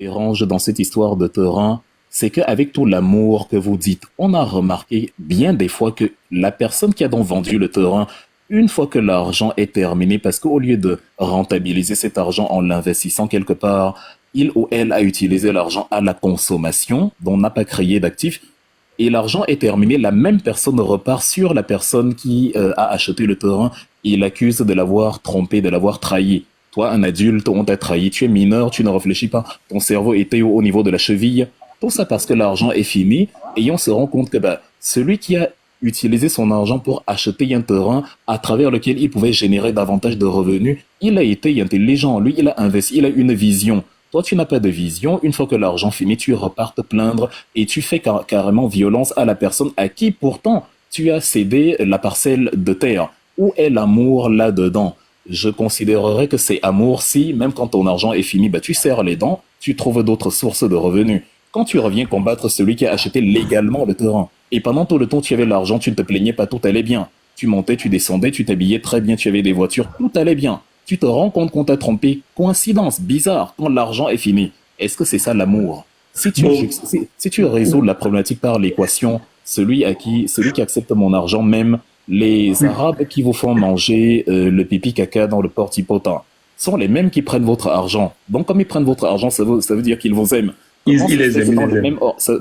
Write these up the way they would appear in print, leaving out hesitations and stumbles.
dérange dans cette histoire de terrain, c'est qu'avec tout l'amour que vous dites, on a remarqué bien des fois que la personne qui a donc vendu le terrain, une fois que l'argent est terminé, parce qu'au lieu de rentabiliser cet argent en l'investissant quelque part, il ou elle a utilisé l'argent à la consommation, dont n'a pas créé d'actifs, et l'argent est terminé, la même personne repart sur la personne qui a acheté le terrain et l'accuse de l'avoir trompé, de l'avoir trahi. Toi, un adulte, on t'a trahi, tu es mineur, tu ne réfléchis pas, ton cerveau était au niveau de la cheville. Tout ça parce que l'argent est fini et on se rend compte que celui qui a utilisé son argent pour acheter un terrain à travers lequel il pouvait générer davantage de revenus, il a été intelligent, lui, il a investi, il a une vision. Toi, tu n'as pas de vision. Une fois que l'argent finit, tu repars te plaindre et tu fais carrément violence à la personne à qui pourtant tu as cédé la parcelle de terre. Où est l'amour là-dedans? Je considérerais que c'est amour si, même quand ton argent est fini, tu serres les dents, tu trouves d'autres sources de revenus. Quand tu reviens combattre celui qui a acheté légalement le terrain, et pendant tout le temps tu avais l'argent, tu ne te plaignais pas, tout allait bien. Tu montais, tu descendais, tu t'habillais très bien, tu avais des voitures, tout allait bien. Tu te rends compte qu'on t'a trompé. Coïncidence, bizarre, quand l'argent est fini. Est-ce que c'est ça l'amour? Si tu résous la problématique par l'équation, celui qui accepte mon argent, même les Arabes qui vous font manger le pipi caca dans le porte-potin, sont les mêmes qui prennent votre argent. Donc, comme ils prennent votre argent, ça veut dire qu'ils vous aiment.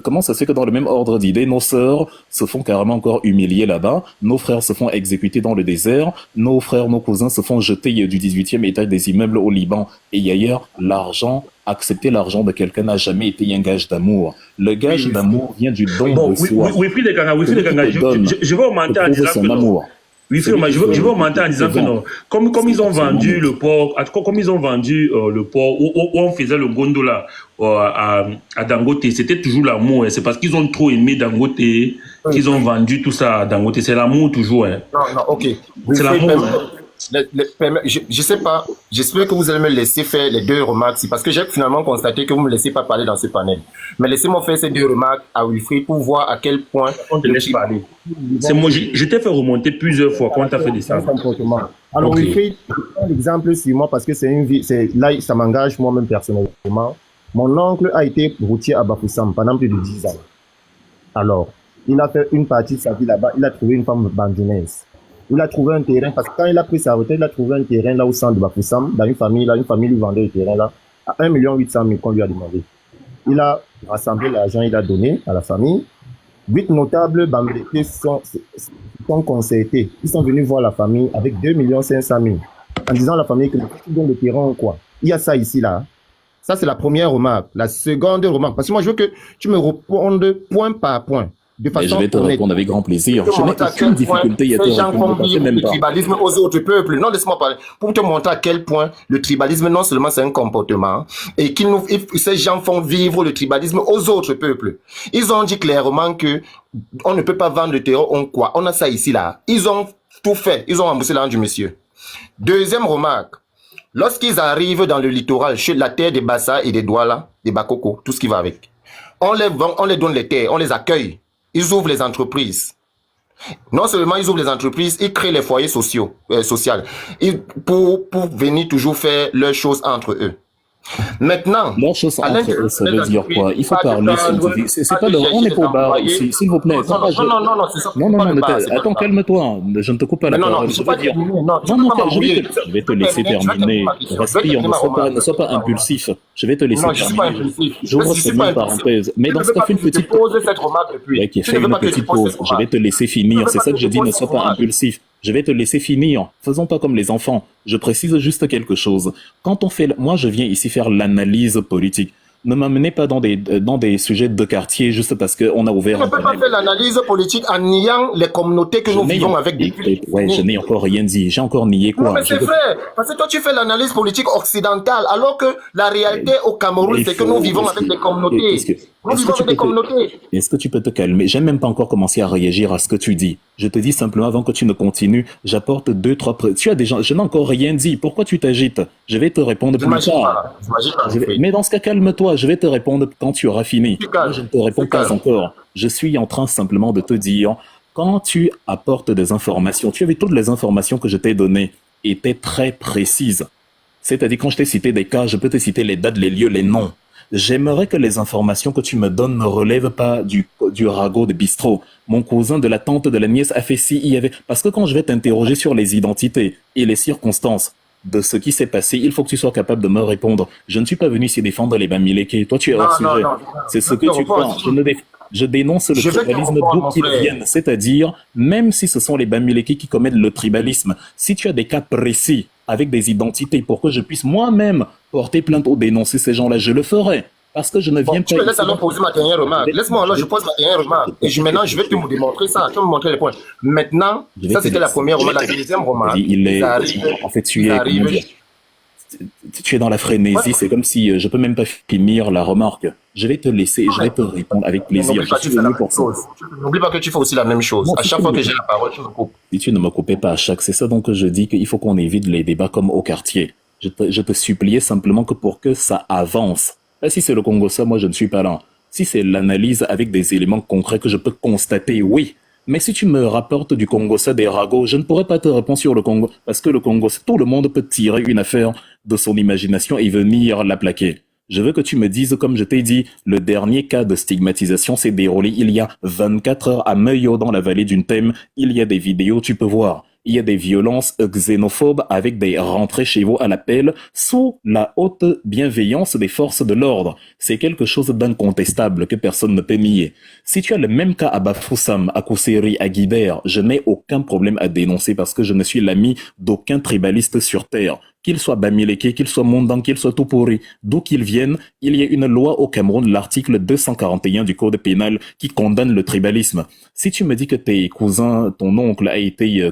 Comment ça se fait que dans le même ordre d'idées, nos sœurs se font carrément encore humilier là-bas, nos frères se font exécuter dans le désert, nos frères, nos cousins se font jeter du 18e étage des immeubles au Liban et ailleurs, accepter l'argent de quelqu'un n'a jamais été un gage d'amour. Le gage d'amour vient du don de soi. Je vais augmenter en disant son amour. Oui, je veux augmenter en disant que non. Comme ils ont vendu le port, comme ils ont vendu le port où on faisait le gondola à Dangote, c'était toujours l'amour. C'est parce qu'ils ont trop aimé Dangote qu'ils ont vendu tout ça à Dangote. C'est l'amour toujours. Non, ok. C'est l'amour. Je sais pas, j'espère que vous allez me laisser faire les deux remarques, parce que j'ai finalement constaté que vous ne me laissez pas parler dans ce panel. Mais laissez-moi faire ces deux remarques à Wilfried pour voir à quel point on te laisse parler. C'est moi, je t'ai fait remonter plusieurs fois quand tu as fait des ça. Alors, Wilfried, l'exemple sur moi, parce que là, ça m'engage moi-même personnellement. Mon oncle a été routier à Bafoussam pendant plus de 10 ans. Alors, il a fait une partie de sa vie là-bas, il a trouvé une femme bandounaise. Il a trouvé un terrain, parce que quand il a pris sa retraite, il a trouvé un terrain là au centre de Bafoussam, dans une famille lui vendait le terrain là, à 1 800 000 qu'on lui a demandé. Il a rassemblé l'argent, il a donné à la famille. 8 notables bambétés sont concertés. Ils sont venus voir la famille avec 2 500 000 en disant à la famille que tu donnes le terrain ou quoi. Il y a ça ici là. Ça, c'est la première remarque. La seconde remarque, parce que moi, je veux que tu me répondes point par point. Mais je vais te répondre avec grand plaisir. Je n'ai aucune difficulté à te répondre. Le tribalisme aux autres peuples. Non, laisse-moi parler. Pour te montrer à quel point le tribalisme, non seulement c'est un comportement, et ces gens font vivre le tribalisme aux autres peuples. Ils ont dit clairement que on ne peut pas vendre le terreau, on a ça ici, là. Ils ont tout fait. Ils ont remboursé l'argent du monsieur. Deuxième remarque. Lorsqu'ils arrivent dans le littoral, chez la terre des Bassa et des Douala, des Bakoko, tout ce qui va avec, on les vend, on les donne les terres, on les accueille. Ils ouvrent les entreprises. Non seulement ils ouvrent les entreprises, ils créent les foyers sociaux, pour venir toujours faire leurs choses entre eux. Maintenant, leurs choses entre eux, ça veut dire quoi? Il faut parler scientifique. C'est pas on n'est pas au bar ici, s'il vous plaît. Non, c'est ça. Non, attends, calme-toi. Je ne te coupe pas la parole. Je vais te laisser terminer. Respire, ne sois pas impulsif. Je vais te laisser terminer. J'ouvre seulement une parenthèse. Mais dans ce cas, fais une petite pause. Fais une petite pause. Je vais te laisser finir. C'est ça que je dis, ne sois pas impulsif. Je vais te laisser finir. Faisons pas comme les enfants. Je précise juste quelque chose. Moi, je viens ici faire l'analyse politique. Ne m'amenez pas dans des sujets de quartier juste parce qu'on a ouvert. On ne peut pas faire l'analyse politique en niant les communautés que nous vivons avec des pays. Ouais, je n'ai encore rien dit. J'ai encore nié quoi. Non, mais c'est vrai. Parce que toi, tu fais l'analyse politique occidentale, alors que la réalité au Cameroun, c'est que nous vivons avec des communautés. Est-ce que tu peux te calmer? J'ai même pas encore commencé à réagir à ce que tu dis. Je te dis simplement, avant que tu ne continues, j'apporte 2-3 preuves. Je n'ai encore rien dit. Pourquoi tu t'agites? Je vais te répondre plus tard. Mais dans ce cas, calme-toi. Je vais te répondre quand tu auras fini. Moi, je ne te réponds pas encore. Je suis en train simplement de te dire, quand tu apportes des informations, tu as vu toutes les informations que je t'ai données étaient très précises. C'est-à-dire, quand je t'ai cité des cas, je peux te citer les dates, les lieux, les noms. J'aimerais que les informations que tu me donnes ne relèvent pas du ragot de bistrot. Mon cousin de la tante de la nièce a fait ci, il y avait... Parce que quand je vais t'interroger sur les identités et les circonstances de ce qui s'est passé, il faut que tu sois capable de me répondre. Je ne suis pas venu ici défendre les Bamileke. Toi, tu es hors sujet. C'est ce que tu crois. Je dénonce le tribalisme d'où qu'il vienne. C'est-à-dire, même si ce sont les Bamileke qui commettent le tribalisme, si tu as des cas précis avec des identités pour que je puisse moi-même porter plainte ou dénoncer ces gens-là, je le ferai. Parce que je ne viens pas... Tu me laisses alors poser ma dernière remarque. Laisse-moi alors, je pose ma dernière remarque. Et maintenant, je vais te démontrer ça. Tu vas me montrer les points. Maintenant, ça c'était la première remarque. La deuxième remarque. En fait, tu es dans la frénésie. C'est comme si je peux même pas finir la remarque. Je vais te laisser, je vais te répondre avec plaisir. N'oublie pas que tu fais aussi la même chose. À chaque fois que j'ai la parole, tu me coupes. Si tu ne me coupais pas à chaque, c'est ça donc que je dis qu'il faut qu'on évite les débats comme au quartier. Je te suppliais simplement que pour que ça avance. Là, si c'est le Congo, ça, moi, je ne suis pas là. Si c'est l'analyse avec des éléments concrets que je peux constater, oui. Mais si tu me rapportes du Congo, ça, des ragots, je ne pourrais pas te répondre sur le Congo. Parce que le Congo, tout le monde peut tirer une affaire de son imagination et venir la plaquer. Je veux que tu me dises, comme je t'ai dit, le dernier cas de stigmatisation s'est déroulé il y a 24 heures à Meyo dans la vallée d'une Thème. Il y a des vidéos, tu peux voir. Il y a des violences xénophobes avec des rentrées chez vous à l'appel sous la haute bienveillance des forces de l'ordre. C'est quelque chose d'incontestable que personne ne peut nier. Si tu as le même cas à Bafoussam, à Kousseri, à Guibert, je n'ai aucun problème à dénoncer parce que je ne suis l'ami d'aucun tribaliste sur terre. Qu'il soit Bamileke, qu'il soit Mondan, qu'il soit Tupuri, d'où qu'il vienne, il y a une loi au Cameroun, l'article 241 du Code pénal, qui condamne le tribalisme. Si tu me dis que tes cousins, ton oncle a été,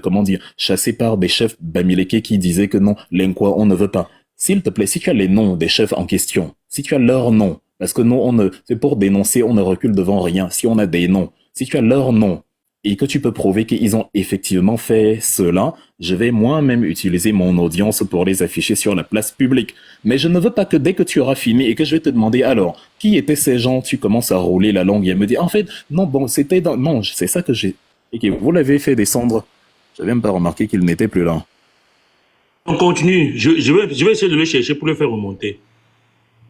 chassé par des chefs Bamileke qui disaient que non, l'Enkwa, on ne veut pas. S'il te plaît, si tu as les noms des chefs en question, si tu as leurs noms, parce que non, c'est pour dénoncer, on ne recule devant rien, si on a des noms, si tu as leurs noms, et que tu peux prouver qu'ils ont effectivement fait cela, je vais moi-même utiliser mon audience pour les afficher sur la place publique. Mais je ne veux pas que dès que tu auras fini et que je vais te demander alors, qui étaient ces gens, tu commences à rouler la langue et à me dire, en fait, non, bon, c'était dans... Non, c'est ça que j'ai... Et que vous l'avez fait descendre. Je n'avais même pas remarqué qu'il n'était plus là. On continue. Je vais essayer de le chercher pour le faire remonter.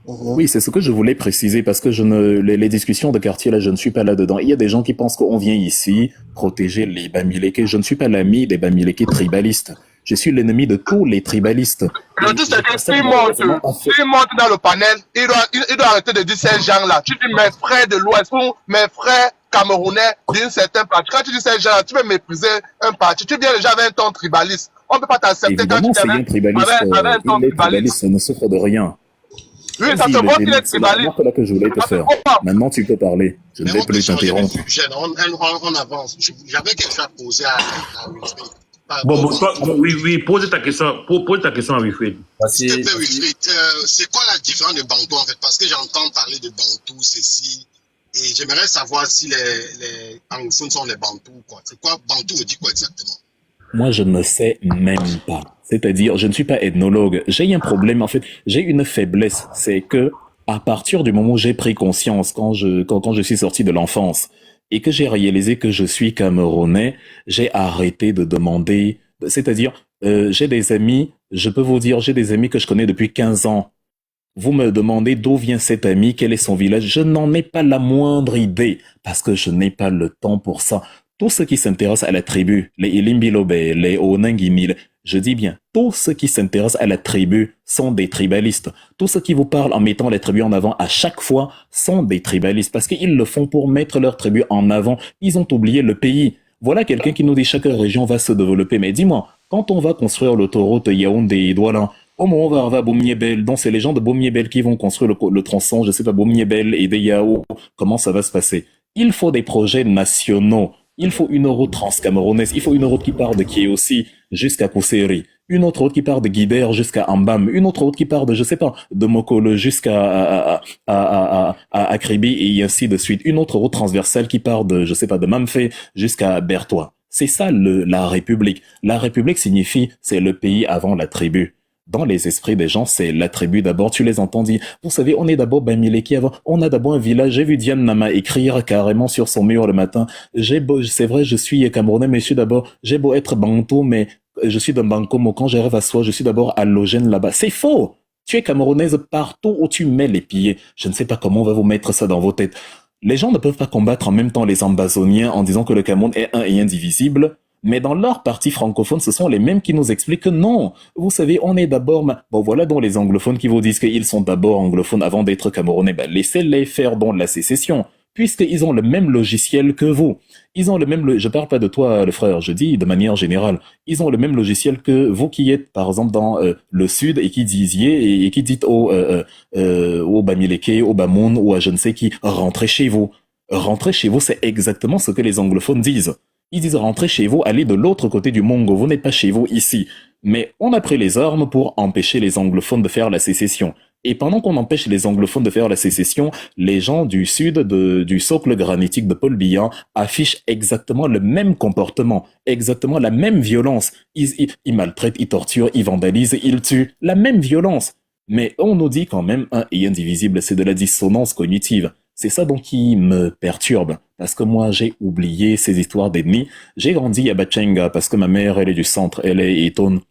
Oui, c'est ce que je voulais préciser parce que les discussions de quartier là, je ne suis pas là-dedans. Il y a des gens qui pensent qu'on vient ici protéger les Bamileke. Je ne suis pas l'ami des Bamileke tribalistes. Je suis l'ennemi de tous les tribalistes. Le tout, c'est que s'il monte dans le panel, il doit arrêter de dire ces gens-là. Tu dis mes frères de l'Ouest ou mes frères camerounais d'une certaine partie. Quand tu dis ces gens-là, tu peux mépriser un parti. Tu viens déjà avec un ton tribaliste. On ne peut pas t'accepter quand tu viens avec un ton tribaliste. Ne souffre de rien. Oui, ça se voit qu'il est tribaliste. C'est là que je voulais te faire. Maintenant, tu peux parler. Je ne vais plus t'interrompre. On avance. J'avais quelque chose à poser à Wilfried. Bon, toi, oui, pose ta question à Wilfried. S'il te plaît, Wilfried, c'est quoi la différence de Bantou en fait? Parce que j'entends parler de Bantou, ceci, et j'aimerais savoir si les anglophones sont les Bantous, quoi. C'est quoi Bantou veut dire quoi exactement? Moi, je ne sais même pas. C'est-à-dire, je ne suis pas ethnologue. J'ai un problème, en fait. J'ai une faiblesse. C'est que, à partir du moment où j'ai pris conscience, quand je suis sorti de l'enfance, et que j'ai réalisé que je suis camerounais, j'ai arrêté de demander. C'est-à-dire, j'ai des amis, je peux vous dire, j'ai des amis que je connais depuis 15 ans. Vous me demandez d'où vient cet ami, quel est son village. Je n'en ai pas la moindre idée, parce que je n'ai pas le temps pour ça. Tous ceux qui s'intéressent à la tribu, les Ilimbilobe, les Onangini, je dis bien, tous ceux qui s'intéressent à la tribu sont des tribalistes. Tous ceux qui vous parlent en mettant la tribu en avant à chaque fois sont des tribalistes parce qu'ils le font pour mettre leur tribu en avant. Ils ont oublié le pays. Voilà quelqu'un qui nous dit chaque région va se développer. Mais dis-moi, quand on va construire l'autoroute Yaoundé et Douala, au moment où on va à Boumniébel, donc c'est les gens de Boumniébel qui vont construire le tronçon, je sais pas, Boumniébel et des Yao, comment ça va se passer? Il faut des projets nationaux. Il faut une route transcamerounaise. Il faut une route qui part de Kiossi jusqu'à Kousseri. Une autre route qui part de Guibert jusqu'à Ambam. Une autre route qui part de, je sais pas, de Mokolo jusqu'à Akribi et ainsi de suite. Une autre route transversale qui part de, je sais pas, de Mamfé jusqu'à Bertois. C'est ça la République. La République signifie c'est le pays avant la tribu. Dans les esprits des gens, c'est la tribu d'abord. Tu les entends dire, vous savez, on est d'abord Bamileke avant. On a d'abord un village. J'ai vu Diane Nama écrire carrément sur son mur le matin. C'est vrai, je suis camerounais, mais je suis d'abord, j'ai beau être Bantou, mais je suis d'un Bankomo. Quand j'arrive à soi, je suis d'abord allogène là-bas. C'est faux! Tu es camerounaise partout où tu mets les pieds. Je ne sais pas comment on va vous mettre ça dans vos têtes. Les gens ne peuvent pas combattre en même temps les Ambazoniens en disant que le Cameroun est un et indivisible. Mais dans leur partie francophone, ce sont les mêmes qui nous expliquent que non. Vous savez, on est d'abord... Bon, voilà donc les anglophones qui vous disent qu'ils sont d'abord anglophones avant d'être camerounais. Ben, laissez-les faire donc la sécession, puisqu'ils ont le même logiciel que vous. Ils ont le même... Je parle pas de toi, le frère, je dis de manière générale. Ils ont le même logiciel que vous qui êtes, par exemple, dans le sud et qui disiez et qui dites au Bamileke, au Bamoun ou à je ne sais qui, rentrez chez vous. Rentrer chez vous, c'est exactement ce que les anglophones disent. Ils disent rentrez chez vous, allez de l'autre côté du Mongo, vous n'êtes pas chez vous ici. Mais on a pris les armes pour empêcher les anglophones de faire la sécession. Et pendant qu'on empêche les anglophones de faire la sécession, les gens du sud du socle granitique de Paul Biya affichent exactement le même comportement, exactement la même violence. Ils maltraitent, ils torturent, ils vandalisent, ils tuent. La même violence. Mais on nous dit quand même un et indivisible, c'est de la dissonance cognitive. C'est ça donc qui me perturbe, parce que moi j'ai oublié ces histoires d'ennemis. J'ai grandi à Bachenga parce que ma mère elle est du centre, elle est Eton.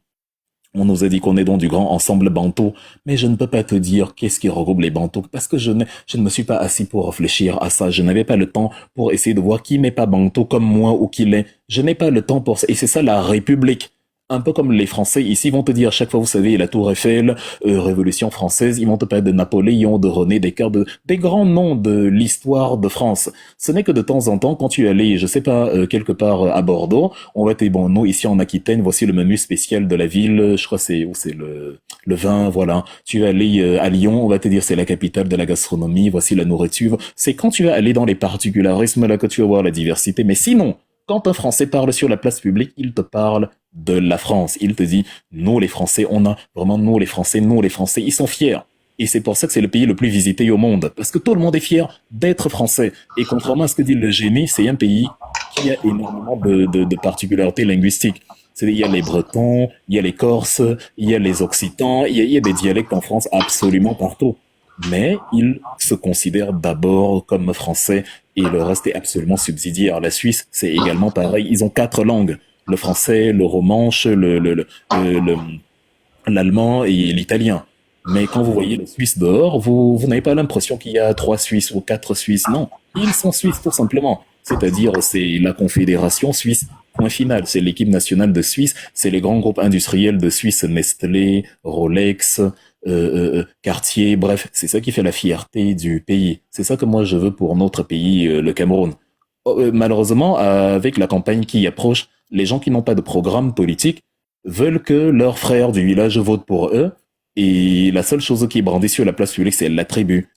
On nous a dit qu'on est donc du grand ensemble bantou, mais je ne peux pas te dire qu'est-ce qui regroupe les bantous, parce que je ne me suis pas assis pour réfléchir à ça. Je n'avais pas le temps pour essayer de voir qui n'est pas bantou comme moi ou qui l'est. Je n'ai pas le temps pour ça, et c'est ça la République. Un peu comme les Français ici vont te dire à chaque fois, vous savez, la Tour Eiffel, Révolution française, ils vont te parler de Napoléon, de René Descartes, des grands noms de l'histoire de France. Ce n'est que de temps en temps, quand tu es allé, je sais pas, quelque part à Bordeaux, on va te dire, bon, nous, ici en Aquitaine, voici le menu spécial de la ville, je crois c'est le vin, voilà. Tu vas aller à Lyon, on va te dire c'est la capitale de la gastronomie, voici la nourriture. C'est quand tu vas aller dans les particularismes là que tu vas voir la diversité, mais sinon, quand un Français parle sur la place publique, il te parle de la France. Il te dit, nous les Français, on a vraiment nous les Français, ils sont fiers. Et c'est pour ça que c'est le pays le plus visité au monde. Parce que tout le monde est fier d'être français. Et contrairement à ce que dit le génie, c'est un pays qui a énormément de particularités linguistiques. Il y a les Bretons, il y a les Corses, il y a les Occitans, il y a des dialectes en France absolument partout. Mais ils se considèrent d'abord comme français et le reste est absolument subsidiaire. La Suisse, c'est également pareil. Ils ont 4 langues. Le français, le romanche, l'allemand et l'italien. Mais quand vous voyez les Suisses dehors, vous n'avez pas l'impression qu'il y a 3 Suisses ou 4 Suisses. Non, ils sont Suisses tout simplement. C'est-à-dire, c'est la Confédération suisse. Point final. C'est l'équipe nationale de Suisse. C'est les grands groupes industriels de Suisse, Nestlé, Rolex, Cartier, bref, c'est ça qui fait la fierté du pays. C'est ça que moi je veux pour notre pays, le Cameroun. Malheureusement, avec la campagne qui approche, les gens qui n'ont pas de programme politique veulent que leurs frères du village votent pour eux. Et la seule chose qui est brandie sur la place publique, c'est la tribu,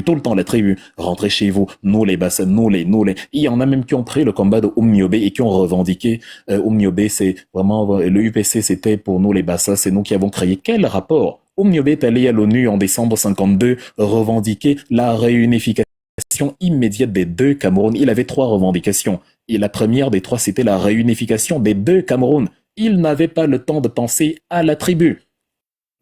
tout le temps la tribu. Rentrez chez vous, nous les Bassa, nous les. Il y en a même qui ont pris le combat de Oumniobé et qui ont revendiqué. Oumniobé, c'est vraiment, le UPC, c'était pour nous les Bassa, c'est nous qui avons créé. Quel rapport? Oumniobé est allé à l'ONU en décembre 52 revendiquer la réunification immédiate des 2 Cameroun. Il avait 3 revendications. Et la première des 3, c'était la réunification des 2 Cameroun. Il n'avait pas le temps de penser à la tribu.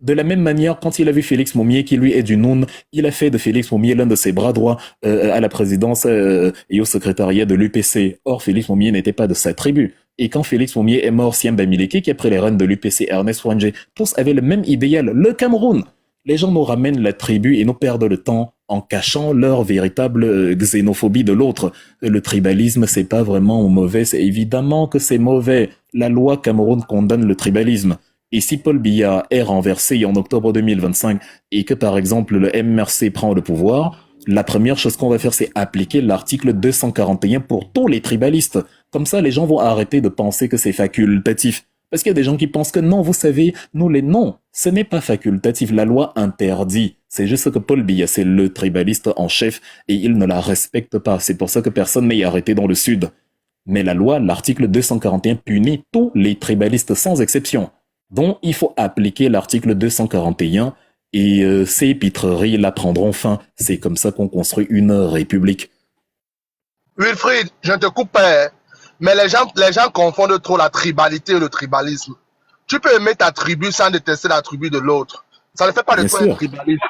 De la même manière, quand il a vu Félix Moumié, qui lui est du Noun, il a fait de Félix Moumié l'un de ses bras droits à la présidence et au secrétariat de l'UPC. Or, Félix Moumié n'était pas de sa tribu. Et quand Félix Moumié est mort, Siamba Mileke, qui a pris les rênes de l'UPC, Ernest Wangé, tous avaient le même idéal, le Cameroun. Les gens nous ramènent la tribu et nous perdent le temps en cachant leur véritable xénophobie de l'autre. Le tribalisme, c'est pas vraiment mauvais, c'est évidemment que c'est mauvais. La loi Cameroun condamne le tribalisme. Et si Paul Biya est renversé en octobre 2025 et que par exemple le MRC prend le pouvoir, la première chose qu'on va faire, c'est appliquer l'article 241 pour tous les tribalistes. Comme ça, les gens vont arrêter de penser que c'est facultatif. Parce qu'il y a des gens qui pensent que non, vous savez, nous les non, ce n'est pas facultatif, la loi interdit. C'est juste que Paul Biya, c'est le tribaliste en chef et il ne la respecte pas. C'est pour ça que personne n'est arrêté dans le sud. Mais la loi, l'article 241 punit tous les tribalistes sans exception. Donc, il faut appliquer l'article 241 et ces pitreries la prendront fin. C'est comme ça qu'on construit une république. Wilfried, je te coupe, mais les gens confondent trop la tribalité et le tribalisme. Tu peux aimer ta tribu sans détester la tribu de l'autre. Ça ne fait pas de toi un tribaliste.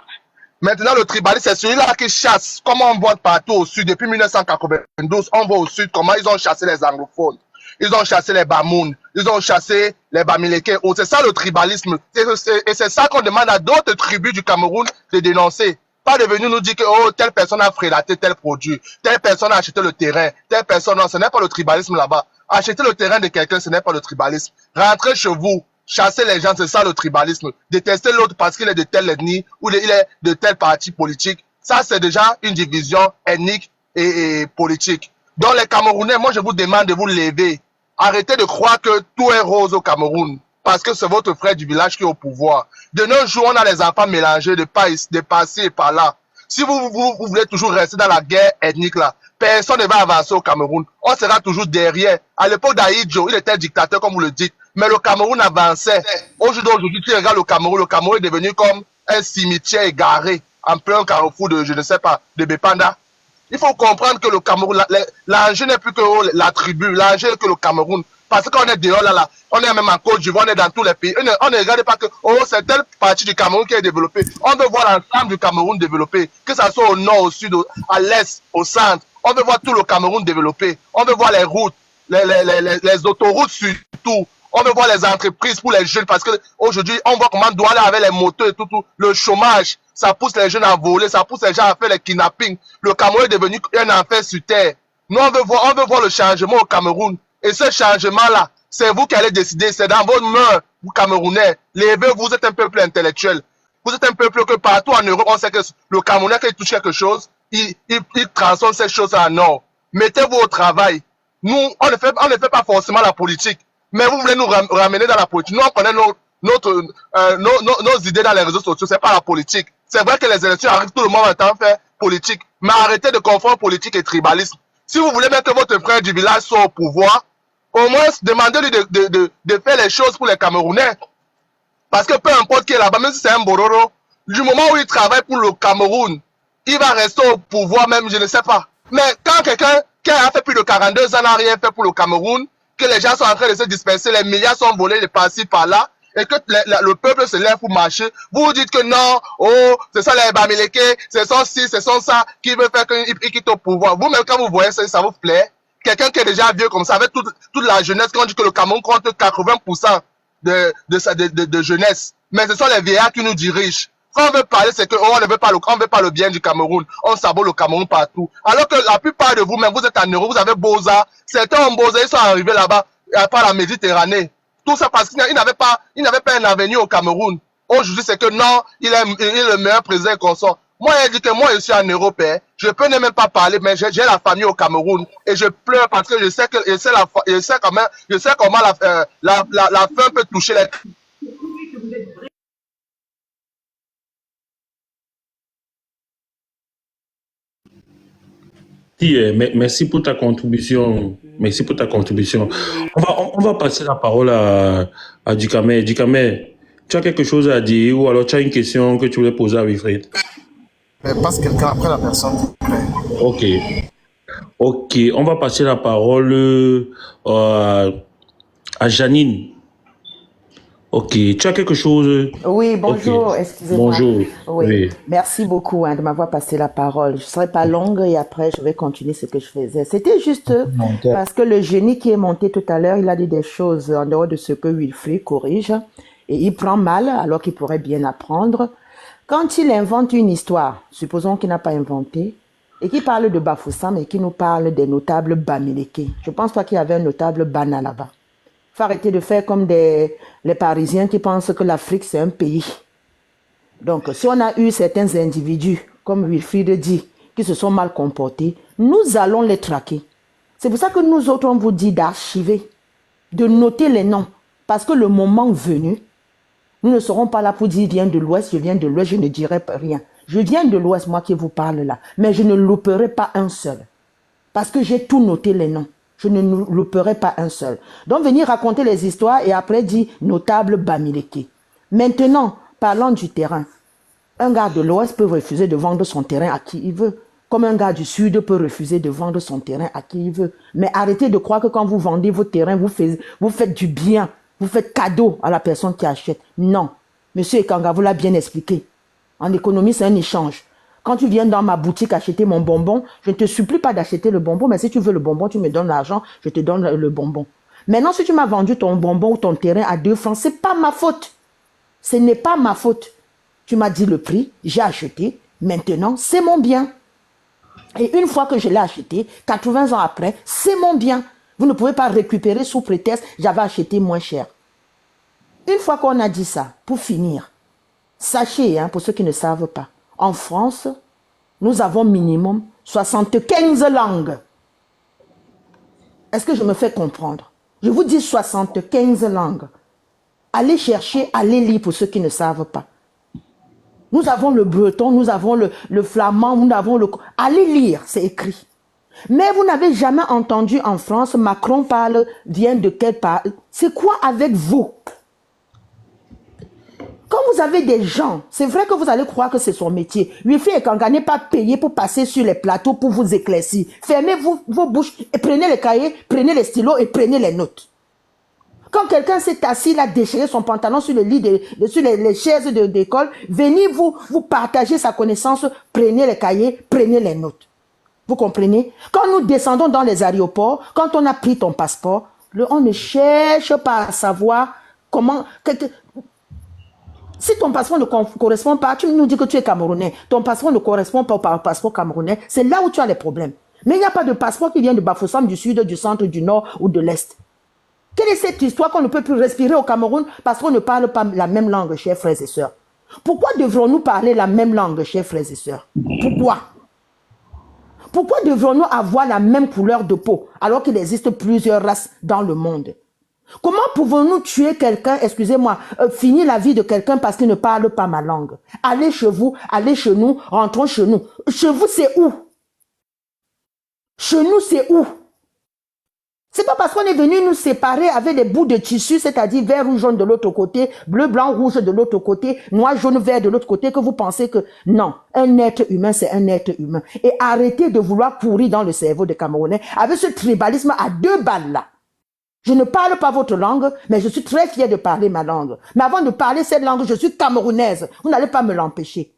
Maintenant, le tribaliste, c'est celui-là qui chasse. Comme on voit partout au sud, depuis 1992, on voit au sud comment ils ont chassé les anglophones. ils ont chassé les Bamoun, ils ont chassé les Bamileke. Oh, c'est ça le tribalisme. Et c'est ça qu'on demande à d'autres tribus du Cameroun de dénoncer. Pas de venir nous dire que oh, telle personne a frélaté tel produit, telle personne a acheté le terrain, telle personne, non, ce n'est pas le tribalisme là-bas. Acheter le terrain de quelqu'un, ce n'est pas le tribalisme. Rentrez chez vous, chasser les gens, c'est ça le tribalisme. Détester l'autre parce qu'il est de telle ethnie ou il est de tel parti politique, ça c'est déjà une division ethnique et politique. Donc les Camerounais, moi je vous demande de vous lever. Arrêtez de croire que tout est rose au Cameroun parce que c'est votre frère du village qui est au pouvoir. De nos jours, on a les enfants mélangés de passer et par là. Si vous voulez toujours rester dans la guerre ethnique là, personne ne va avancer au Cameroun. On sera toujours derrière. À l'époque d'Aïdjo, il était dictateur comme vous le dites, mais le Cameroun avançait. Aujourd'hui, tu regardes le Cameroun est devenu comme un cimetière égaré en plein carrefour de, je ne sais pas, de Bepanda. Il faut comprendre que le Cameroun, l'enjeu n'est plus que la tribu, l'enjeu est que le Cameroun. Parce qu'on est dehors là, on est même en Côte d'Ivoire, on est dans tous les pays. On ne regarde pas que oh, c'est telle partie du Cameroun qui est développée. On veut voir l'ensemble du Cameroun développé, que ce soit au nord, au sud, à l'est, au centre. On veut voir tout le Cameroun développé. On veut voir les routes, les autoroutes surtout. On veut voir les entreprises pour les jeunes parce que aujourd'hui, on voit comment Douala avec les motos et tout. Le chômage, ça pousse les jeunes à voler, ça pousse les gens à faire les kidnappings. Le Cameroun est devenu un enfer sur terre. Nous, on veut voir le changement au Cameroun. Et ce changement-là, c'est vous qui allez décider. C'est dans vos mains, vous Camerounais. Levez-vous, vous êtes un peuple intellectuel. Vous êtes un peuple que partout en Europe, on sait que le Camerounais, quand il touche quelque chose, il transforme ces choses en or. Mettez-vous au travail. Nous, on ne fait pas forcément la politique. Mais vous voulez nous ramener dans la politique. Nous, on connaît nos idées dans les réseaux sociaux. C'est pas la politique. C'est vrai que les élections arrivent, tout le monde entend faire politique. Mais arrêtez de confondre politique et tribalisme. Si vous voulez mettre votre frère du village soit au pouvoir, au moins demandez-lui de faire les choses pour les Camerounais. Parce que peu importe qui est là-bas, même si c'est un Bororo, du moment où il travaille pour le Cameroun, il va rester au pouvoir même, je ne sais pas. Mais quand quelqu'un qui a fait plus de 42 ans n'a rien fait pour le Cameroun, que les gens sont en train de se disperser, les milliards sont volés de par-ci, par-là, et que le peuple se lève pour marcher, vous dites que non, oh, ce sont les Bamileke, ce sont ci, ce sont ça, qui veut faire qu'il quitte au pouvoir. Vous-même, quand vous voyez ça, ça vous plaît? Quelqu'un qui est déjà vieux comme ça, avec toute la jeunesse, quand on dit que le Cameroun compte 80% de jeunesse, mais ce sont les vieillards qui nous dirigent. Quand on veut parler, c'est que oh, on ne veut pas le bien du Cameroun. On sabote le Cameroun partout. Alors que la plupart de vous, même vous êtes en Europe, vous avez Beaux-Arts. Certains ont Beaux-Arts, ils sont arrivés là-bas, par la Méditerranée. Tout ça parce qu'ils n'avaient pas un avenir au Cameroun. Aujourd'hui, c'est que non, il est le meilleur président qu'on sort. Moi, il dit que moi, je suis en Europe, hein. Je peux ne même pas parler, mais j'ai la famille au Cameroun. Et je pleure parce que je sais comment la faim peut toucher les... Merci pour ta contribution. Merci pour ta contribution. On va passer la parole à Dikame. Dikame, tu as quelque chose à dire ou alors tu as une question que tu voulais poser à Wilfried? Passe quelqu'un après la personne. Ok. Ok, on va passer la parole à Janine. Ok, tu as quelque chose? Oui, bonjour, Ok. excusez-moi. Bonjour. Oui, Oui. merci beaucoup de m'avoir passé la parole. Je ne serai pas longue et après je vais continuer ce que je faisais. C'était juste parce que le génie qui est monté tout à l'heure, il a dit des choses en dehors de ce que Wilfried corrige et il prend mal alors qu'il pourrait bien apprendre. Quand il invente une histoire, supposons qu'il n'a pas inventé, et qui parle de Bafoussam et qui nous parle des notables Bamileke. Je pense pas qu'il y avait un notable Bana là-bas. Il faut arrêter de faire comme les Parisiens qui pensent que l'Afrique c'est un pays. Donc, si on a eu certains individus, comme Wilfried dit, qui se sont mal comportés, nous allons les traquer. C'est pour ça que nous autres, on vous dit d'archiver, de noter les noms. Parce que le moment venu, nous ne serons pas là pour dire « viens de l'Ouest, je viens de l'Ouest », je ne dirai rien. Je viens de l'Ouest, moi qui vous parle là, mais je ne louperai pas un seul. Parce que j'ai tout noté les noms. Je ne louperai pas un seul. Donc, venir raconter les histoires et après dire « notable Bamileke ». Maintenant, parlons du terrain. Un gars de l'Ouest peut refuser de vendre son terrain à qui il veut. Comme un gars du Sud peut refuser de vendre son terrain à qui il veut. Mais arrêtez de croire que quand vous vendez vos terrains, vous faites du bien. Vous faites cadeau à la personne qui achète. Non. Monsieur Ekanga vous l'a bien expliqué. En économie, c'est un échange. Quand tu viens dans ma boutique acheter mon bonbon, je ne te supplie pas d'acheter le bonbon, mais si tu veux le bonbon, tu me donnes l'argent, je te donne le bonbon. Maintenant, si tu m'as vendu ton bonbon ou ton terrain à 2 francs, c'est pas ma faute. Ce n'est pas ma faute. Tu m'as dit le prix, j'ai acheté. Maintenant, c'est mon bien. Et une fois que je l'ai acheté, 80 ans après, c'est mon bien. Vous ne pouvez pas récupérer sous prétexte j'avais acheté moins cher. Une fois qu'on a dit ça, pour finir, sachez, pour ceux qui ne savent pas, en France, nous avons minimum 75 langues. Est-ce que je me fais comprendre? Je vous dis 75 langues. Allez chercher, allez lire pour ceux qui ne savent pas. Nous avons le breton, nous avons le flamand, nous avons le... Allez lire, c'est écrit. Mais vous n'avez jamais entendu en France, Macron vient de quel part? C'est quoi avec vous? Quand vous avez des gens, c'est vrai que vous allez croire que c'est son métier. Wilfried Ekanga n'est pas payé pour passer sur les plateaux pour vous éclaircir. Fermez vos bouches et prenez les cahiers, prenez les stylos et prenez les notes. Quand quelqu'un s'est assis, il a déchiré son pantalon sur le lit, sur les chaises d'école, venez vous partager sa connaissance, prenez les cahiers, prenez les notes. Vous comprenez? Quand nous descendons dans les aéroports, quand on a pris ton passeport, on ne cherche pas à savoir comment... Si ton passeport ne correspond pas, tu nous dis que tu es Camerounais, ton passeport ne correspond pas au passeport camerounais, c'est là où tu as les problèmes. Mais il n'y a pas de passeport qui vient de Bafoussam, du sud, du centre, du nord ou de l'est. Quelle est cette histoire qu'on ne peut plus respirer au Cameroun parce qu'on ne parle pas la même langue, chers frères et sœurs? Pourquoi devrons-nous parler la même langue, chers frères et sœurs? Pourquoi? Pourquoi devrons-nous avoir la même couleur de peau alors qu'il existe plusieurs races dans le monde? Comment pouvons-nous tuer quelqu'un, excusez-moi, finir la vie de quelqu'un parce qu'il ne parle pas ma langue? Allez chez vous, allez chez nous, rentrons chez nous. Chez vous, c'est où? Chez nous, c'est où? C'est pas parce qu'on est venu nous séparer avec des bouts de tissu, c'est-à-dire vert, rouge, jaune de l'autre côté, bleu, blanc, rouge de l'autre côté, noir, jaune, vert de l'autre côté, que vous pensez que non, un être humain, c'est un être humain. Et arrêtez de vouloir pourrir dans le cerveau des Camerounais avec ce tribalisme à 2 balles là. Je ne parle pas votre langue, mais je suis très fier de parler ma langue. Mais avant de parler cette langue, je suis camerounaise. Vous n'allez pas me l'empêcher.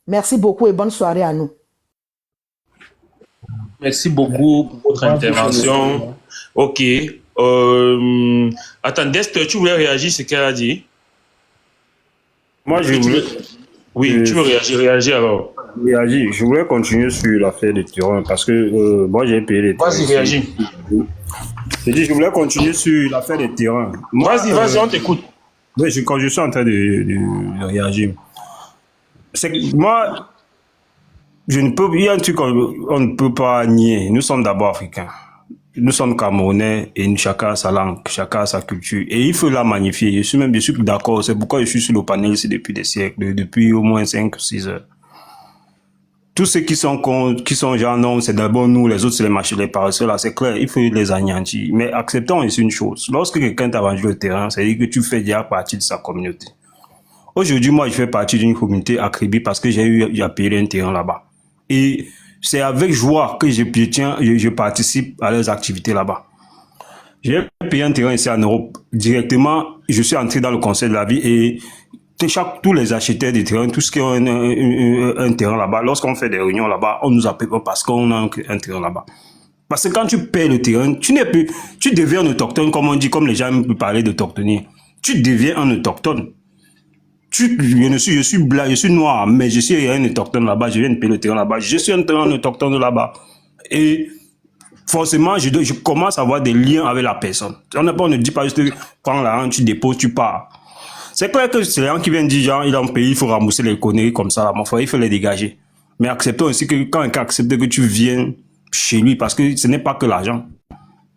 Merci beaucoup et bonne soirée à nous. Merci beaucoup pour votre intervention. Ok. Attends, Dest, tu voulais réagir ce qu'elle a dit? Moi, je voulais... Oui, tu veux réagir alors? Réagir. Je voulais continuer sur l'affaire des terrains parce que moi, j'ai payé les terrains. Vas-y, réagis. Je voulais continuer sur l'affaire des terrains. Vas-y, on t'écoute. Oui, quand je suis en train de réagir. C'est que moi, il y a un truc qu'on ne peut pas nier. Nous sommes d'abord africains. Nous sommes Camerounais et chacun a sa langue, chacun a sa culture. Et il faut la magnifier. Je suis d'accord. C'est pourquoi je suis sur le panel ici depuis des siècles, depuis au moins 5 ou 6 heures. Tous ceux qui sont genre non, c'est d'abord nous, les autres c'est les machins, les paresseux, là, c'est clair, il faut les anéantir. Mais acceptons ici une chose. Lorsque quelqu'un t'a vendu le terrain, c'est-à-dire que tu fais déjà partie de sa communauté. Aujourd'hui, moi, je fais partie d'une communauté à Kribi parce que j'ai payé un terrain là-bas. Et c'est avec joie que je participe à leurs activités là-bas. J'ai payé un terrain ici en Europe. Directement, je suis entré dans le conseil de la vie et tous les acheteurs de terrain, tout ce qui ont un terrain là-bas, lorsqu'on fait des réunions là-bas, on nous appelle parce qu'on a un terrain là-bas. Parce que quand tu payes le terrain, tu deviens un autochtone, comme on dit, comme les gens peuvent parler d'autochtonie. Tu deviens un autochtone. Je suis blanc, je suis noir, mais je suis un autochtone là-bas, je viens de payer le terrain là-bas, je suis un autochtone là-bas. Et forcément, je commence à avoir des liens avec la personne. On ne dit pas juste, prends l'argent, tu déposes, tu pars. C'est clair que c'est les gens qui viennent dire, genre, il a un pays, il faut ramousser les conneries comme ça, mon frère, il faut les dégager. Mais acceptons aussi que quand quelqu'un accepte que tu viennes chez lui, parce que ce n'est pas que l'argent.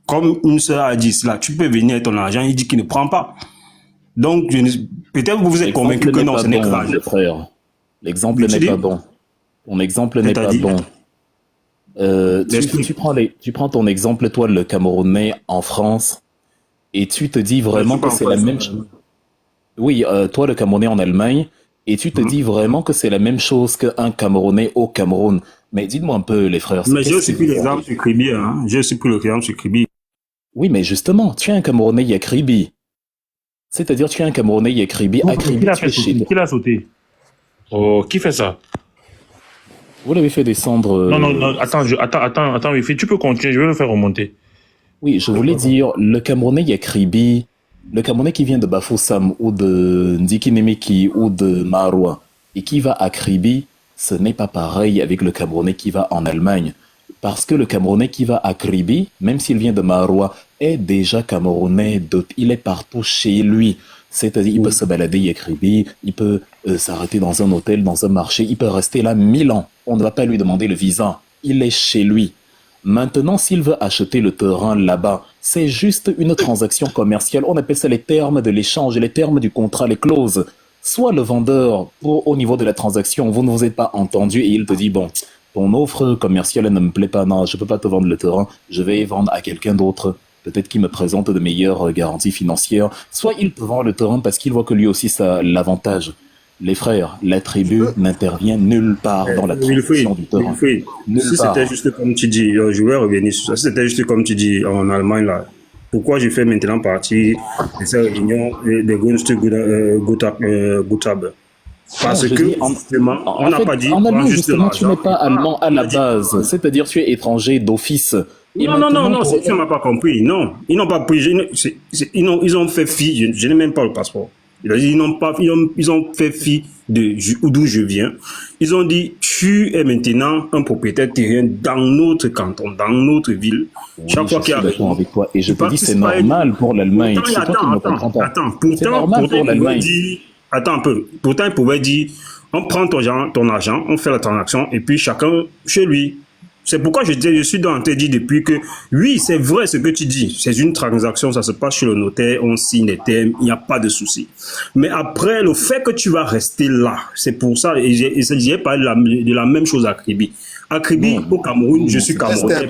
Comme une sœur a dit cela, tu peux venir avec ton argent, il dit qu'il ne prend pas. Donc, peut-être que vous êtes convaincu que non, ce n'est que l'argent. Frère. L'exemple n'est pas bon. Ton exemple n'est pas bon. Tu prends ton exemple, toi, le Camerounais en France, et tu te dis vraiment que c'est la même chose. Oui, toi, le Camerounais en Allemagne, et tu te dis vraiment que c'est la même chose qu'un Camerounais au Cameroun. Mais dites-moi un peu, les frères. Mais j'ai aussi pris l'exemple sur Kribi, hein. J'ai aussi pris l'exemple sur Kribi. Oui, mais justement, tu es un Camerounais, il y a Kribi. C'est-à-dire, tu es un Camerounais, il y a Kribi. À Kribi, tu es chez toi. Qui l'a sauté? Oh, qui fait ça? Vous l'avez fait descendre... Non, attends, Wifi, tu peux continuer, je vais le faire remonter. Oui, je voulais dire, le Camerounais Yakribi, le Camerounais qui vient de Bafoussam ou de Ndikinemeki ou de Maroua et qui va à Kribi, ce n'est pas pareil avec le Camerounais qui va en Allemagne. Parce que le Camerounais qui va à Kribi, même s'il vient de Maroua, est déjà Camerounais, il est partout chez lui. C'est-à-dire, il peut se balader à Kribi, il peut s'arrêter dans un hôtel, dans un marché, il peut rester là 1000 ans. On ne va pas lui demander le visa. Il est chez lui. Maintenant, s'il veut acheter le terrain là-bas, c'est juste une transaction commerciale. On appelle ça les termes de l'échange, les termes du contrat, les clauses. Soit le vendeur, au niveau de la transaction, vous ne vous êtes pas entendu et il te dit, bon, ton offre commerciale ne me plaît pas, non, je ne peux pas te vendre le terrain, je vais vendre à quelqu'un d'autre, peut-être qu'il me présente de meilleures garanties financières. Soit il te vend le terrain parce qu'il voit que lui aussi ça a l'avantage. Les frères, la tribu n'intervient nulle part dans la transaction du terrain. Si c'était juste comme tu dis, je vais revenir sur ça, si c'était juste comme tu dis en Allemagne, là, pourquoi je fais maintenant partie de cette réunion des Gutab? Parce que, justement, on n'a pas dit... En Allemagne, justement, tu n'es pas allemand à la base, c'est-à-dire tu es étranger d'office. Non, tu ne m'as pas compris, non. Ils n'ont pas pris... Ils ont fait fi, je n'ai même pas le passeport. Ils ont fait fi d'où je viens. Ils ont dit, tu es maintenant un propriétaire terrien dans notre canton, dans notre ville. Oui, chaque fois qu'il y a... d'accord avec toi. Et je te dis, c'est normal pour l'Allemagne. Attends, un peu. Pourtant, ils pouvaient dire, on prend ton argent, on fait la transaction, et puis chacun chez lui. C'est pourquoi je suis dans te dire depuis que, oui, c'est vrai ce que tu dis. C'est une transaction, ça se passe chez le notaire, on signe les termes, il n'y a pas de souci. Mais après, le fait que tu vas rester là, c'est pour ça, et j'ai parlé de la même chose à Kribi. À Kribi, au Cameroun, je suis Camerounais.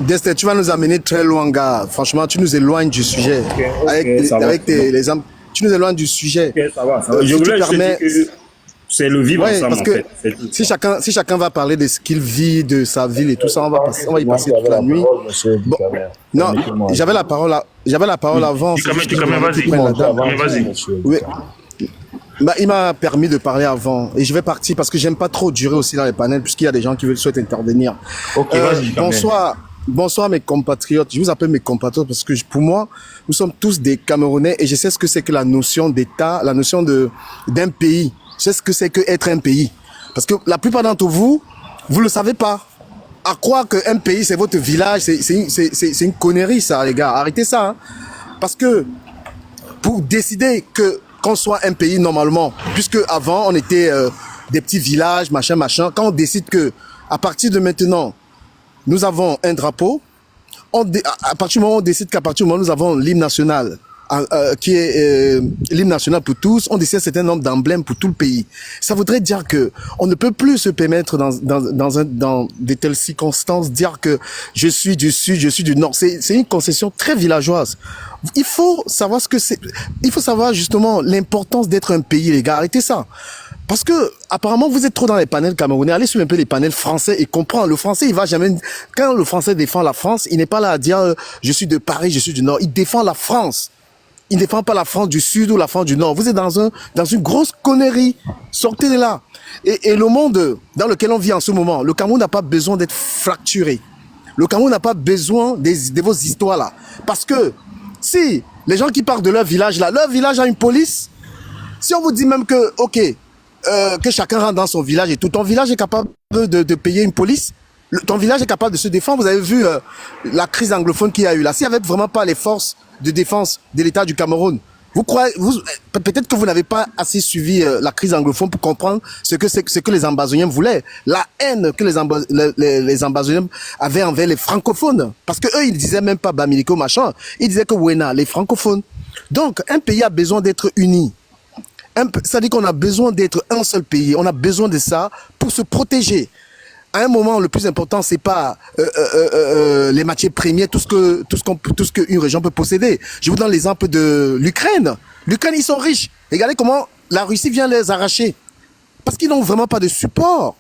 Destin, tu vas nous amener très loin, gars. Franchement, tu nous éloignes du sujet. Tu nous éloignes du sujet. Okay, ça va. Je voulais juste dire que c'est le vivre ensemble, parce que si chacun va parler de ce qu'il vit, de sa ville et tout ça, on va y passer toute la nuit. Bon, non, j'avais la parole avant. Vas-y. Oui. Bah, il m'a permis de parler avant et je vais partir parce que j'aime pas trop durer aussi dans les panels puisqu'il y a des gens qui souhaitent intervenir. Ok, vas-y. Bonsoir mes compatriotes. Je vous appelle mes compatriotes parce que pour moi, nous sommes tous des Camerounais et je sais ce que c'est que la notion d'État, la notion d'un pays. Je sais ce que c'est que être un pays. Parce que la plupart d'entre vous, vous le savez pas. À croire qu'un pays, c'est votre village, c'est une connerie ça, les gars. Arrêtez ça. Hein. Parce que pour décider qu'on soit un pays normalement, puisque avant on était des petits villages, machin, quand on décide que à partir de maintenant, nous avons un drapeau, à partir du moment où on décide qu'à partir du moment où nous avons l'hymne national, qui est l'hymne national pour tous, on décide un certain nombre d'emblèmes pour tout le pays. Ça voudrait dire que on ne peut plus se permettre dans de telles circonstances dire que je suis du sud, je suis du nord. C'est une concession très villageoise. Il faut savoir ce que c'est. Il faut savoir justement l'importance d'être un pays, les gars. Arrêtez ça. Parce que, apparemment, vous êtes trop dans les panels camerounais. Allez sur un peu les panels français et comprendre. Le français, il va jamais, quand le français défend la France, il n'est pas là à dire, je suis de Paris, je suis du Nord. Il défend la France. Il ne défend pas la France du Sud ou la France du Nord. Vous êtes dans une grosse connerie. Sortez de là. Et le monde dans lequel on vit en ce moment, le Cameroun n'a pas besoin d'être fracturé. Le Cameroun n'a pas besoin de vos histoires là. Parce que, si les gens qui partent de leur village là, leur village a une police, si on vous dit même que, ok, que chacun rentre dans son village et tout, ton village est capable de payer une police, ton village est capable de se défendre. Vous avez vu la crise anglophone qu'il y a eu là. S'il n'y avait vraiment pas les forces de défense de l'État du Cameroun, peut-être que vous n'avez pas assez suivi la crise anglophone pour comprendre ce que les ambazoniens voulaient. La haine que les ambazoniens avaient envers les francophones. Parce que eux, ils disaient même pas Bamiliko machin. Ils disaient que Wena, les francophones. Donc, un pays a besoin d'être uni. Ça dit qu'on a besoin d'être un seul pays. On a besoin de ça pour se protéger. À un moment, le plus important, c'est pas les matières premières, tout ce que une région peut posséder. Je vous donne l'exemple de l'Ukraine. L'Ukraine, ils sont riches. Regardez comment la Russie vient les arracher. Parce qu'ils n'ont vraiment pas de support.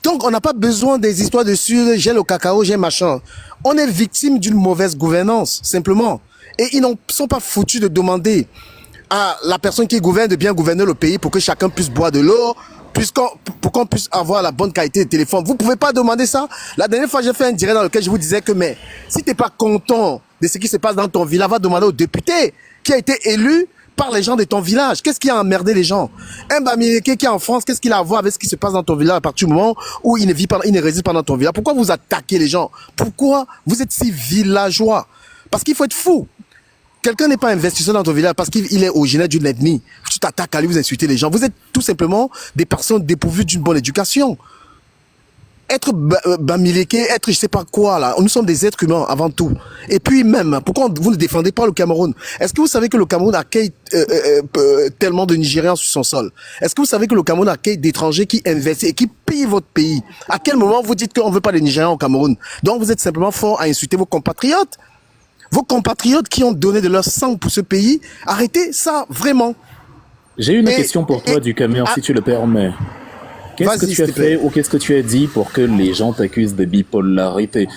Donc, on n'a pas besoin des histoires de j'ai le cacao, j'ai machin. On est victime d'une mauvaise gouvernance, simplement. Et ils ne sont pas foutus de demander à la personne qui gouverne de bien gouverner le pays pour que chacun puisse boire de l'eau, pour qu'on puisse avoir la bonne qualité de téléphone. Vous pouvez pas demander ça. La dernière fois, j'ai fait un direct dans lequel je vous disais que, mais, si t'es pas content de ce qui se passe dans ton village, va demander au député qui a été élu par les gens de ton village. Qu'est-ce qui a emmerdé les gens? Un Bamileke qui est en France, qu'est-ce qu'il a à voir avec ce qui se passe dans ton village à partir du moment où il ne réside pas dans ton village? Pourquoi vous attaquez les gens? Pourquoi vous êtes si villageois? Parce qu'il faut être fou. Quelqu'un n'est pas investisseur dans ton village parce qu'il est originaire d'une ethnie. Tu t'attaques à lui, vous insultez les gens. Vous êtes tout simplement des personnes dépourvues d'une bonne éducation. Être Bamileke, être je sais pas quoi là, nous sommes des êtres humains avant tout. Et puis même, pourquoi vous ne défendez pas le Cameroun? Est-ce que vous savez que le Cameroun accueille tellement de Nigérians sur son sol? Est-ce que vous savez que le Cameroun accueille d'étrangers qui investissent et qui pillent votre pays? À quel moment vous dites qu'on veut pas de Nigériens au Cameroun? Donc vous êtes simplement fort à insulter vos compatriotes. Vos compatriotes qui ont donné de leur sang pour ce pays, arrêtez ça, vraiment. J'ai une question pour toi, du camion, si tu le permets. Qu'est-ce que tu as fait ou qu'est-ce que tu as dit pour que les gens t'accusent de bipolarité?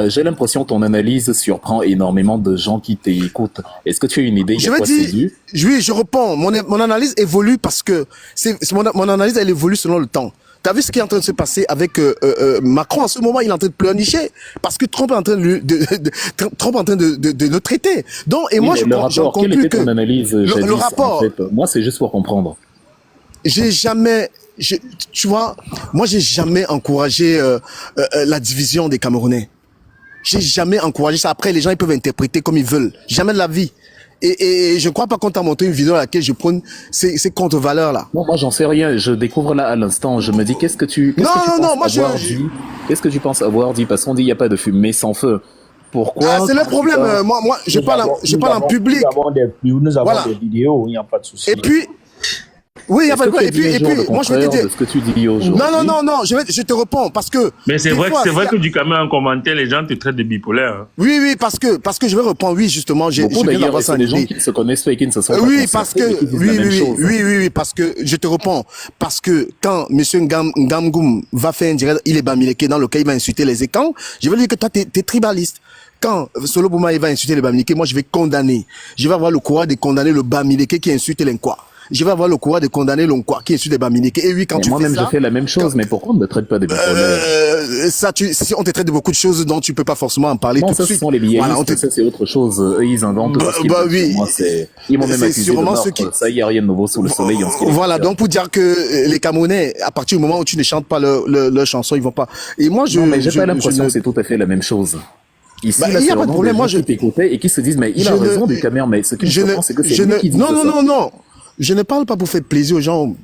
J'ai l'impression que ton analyse surprend énormément de gens qui t'écoutent. Est-ce que tu as une idée de quoi c'est dû? Oui, je réponds. Mon analyse évolue parce que mon analyse, elle évolue selon le temps. T'as vu ce qui est en train de se passer avec Macron en ce moment? Il est en train de pleurnicher parce que Trump est en train de le traiter. Donc, et moi, j'en conclus que... Quelle était ton analyse? Le rapport... En fait, moi, c'est juste pour comprendre. Tu vois, moi, j'ai jamais encouragé la division des Camerounais. J'ai jamais encouragé ça. Après, les gens, ils peuvent interpréter comme ils veulent. Jamais de la vie. Et je crois pas qu'on t'a montré une vidéo à laquelle je prône ces contre-valeurs-là. Non, moi, j'en sais rien. Je découvre là à l'instant. Je me dis, qu'est-ce que tu penses avoir dit? Parce qu'on dit, il n'y a pas de fumée sans feu. Pourquoi? C'est le problème. Moi, je parle en public. Nous avons des vidéos, il n'y a pas de souci. Et puis, oui, il y a pas de quoi. Et puis, moi, je vais te dire. Ce que tu dis aujourd'hui. Non, je te réponds parce que. Mais c'est vrai que du caméra en commentaire, les gens te traitent de bipolaire. Hein. Oui, parce que je vais répondre. Oui, justement, j'ai d'ailleurs, c'est des gens qui se connaissent pas et qui ne se sont pas. Oui, parce que, oui, parce que je te réponds. Parce que quand monsieur Ngamgoum va faire un direct, il est Bamileke dans lequel il va insulter les écans, je vais lui dire que toi, t'es tribaliste. Quand Solo Bouma, il va insulter les Bamileke, moi, je vais condamner. Je vais avoir le courage de condamner le Bamileke qui insulte l'Inkwa. Je vais avoir le courage de condamner l'Onkwa qui est issu des Bamileke. Et oui, quand tu fais ça... Moi-même, je fais la même chose, mais pourquoi on ne me traite pas de bipolaire? Si on te traite de beaucoup de choses dont tu peux pas forcément en parler tout de suite. Ce sont les billettistes, ça c'est autre chose. Eux, ils inventent oui. Moi, ils m'ont même accusé de meurtre. Ça, il n'y a rien de nouveau sous le soleil. Voilà, donc pour dire que les Camerounais, à partir du moment où tu ne chantes pas leur chanson, ils vont pas... Et moi, non, mais j'ai pas l'impression que c'est tout à fait la même chose. Ici, là, il n'y a pas de problème. Moi, je t'écoutais et qui se disent, mais il a raison du caméra, mais ce qui me surprend, c'est que c'est lui qui dit ça. Non. Je ne parle pas pour faire plaisir aux gens.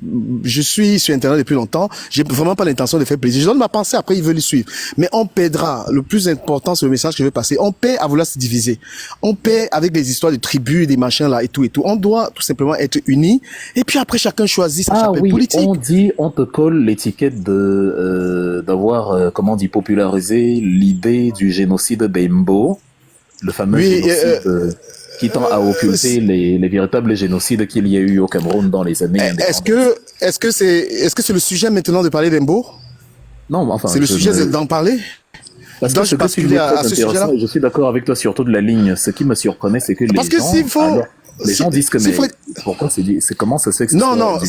Je suis sur Internet depuis longtemps. J'ai vraiment pas l'intention de faire plaisir. Je donne ma pensée, après ils veulent le suivre. Mais on paiera. Le plus important, c'est le message que je vais passer. On paie à vouloir se diviser. On paie avec des histoires de tribus, des machins là et tout. On doit tout simplement être unis. Et puis après, chacun choisit sa chapelle politique. On te colle l'étiquette d'avoir, popularisé l'idée du génocide d'Embo. Le fameux génocide qui tend à occulter les véritables génocides qu'il y a eu au Cameroun dans les années indépendantes. Est-ce que c'est le sujet maintenant de parler d'Embo? Non, enfin. C'est le sujet d'en parler? Parce que ce que tu dis est très intéressant, et je suis d'accord avec toi sur toute la ligne. Ce qui me surprenait, c'est que les gens disent que pourquoi c'est comment ça se fait que c'est du Cameroun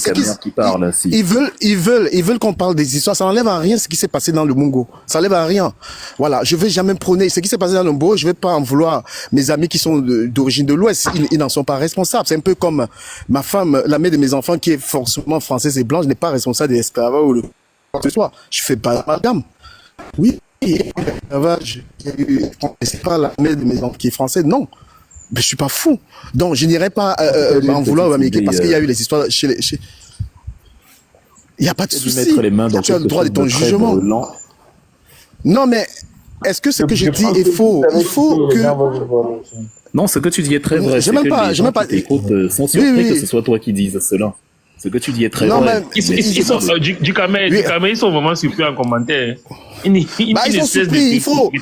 qui parle ainsi? Ils veulent qu'on parle des histoires. Ça n'enlève à rien ce qui s'est passé dans le Mungo. Ça n'enlève à rien. Voilà. Je vais jamais prôner ce qui s'est passé dans le Mungo. Je vais pas en vouloir mes amis qui sont d'origine de l'Ouest. Ils n'en sont pas responsables. C'est un peu comme ma femme, la mère de mes enfants qui est forcément française et blanche n'est pas responsable de l'esclavage ou quoi que ce soit. Je fais pas l'amalgame. Oui, l'esclavage, c'est pas la mère de mes enfants qui est française. Non. Mais je suis pas fou. Donc, je n'irai pas en vouloir américain parce qu'il y a eu les histoires il n'y a pas de souci. Tu as le droit de ton jugement. Non, mais est-ce que ce que je dis est faux? Il faut que... Non, ce que tu dis est très vrai. Je même pas... Écoute, sans surpris que ce soit toi qui dises cela. Ce que tu dis est très vrai. Du caméra, ils sont vraiment surpris en commentaire. Ils sont surpris, il faut...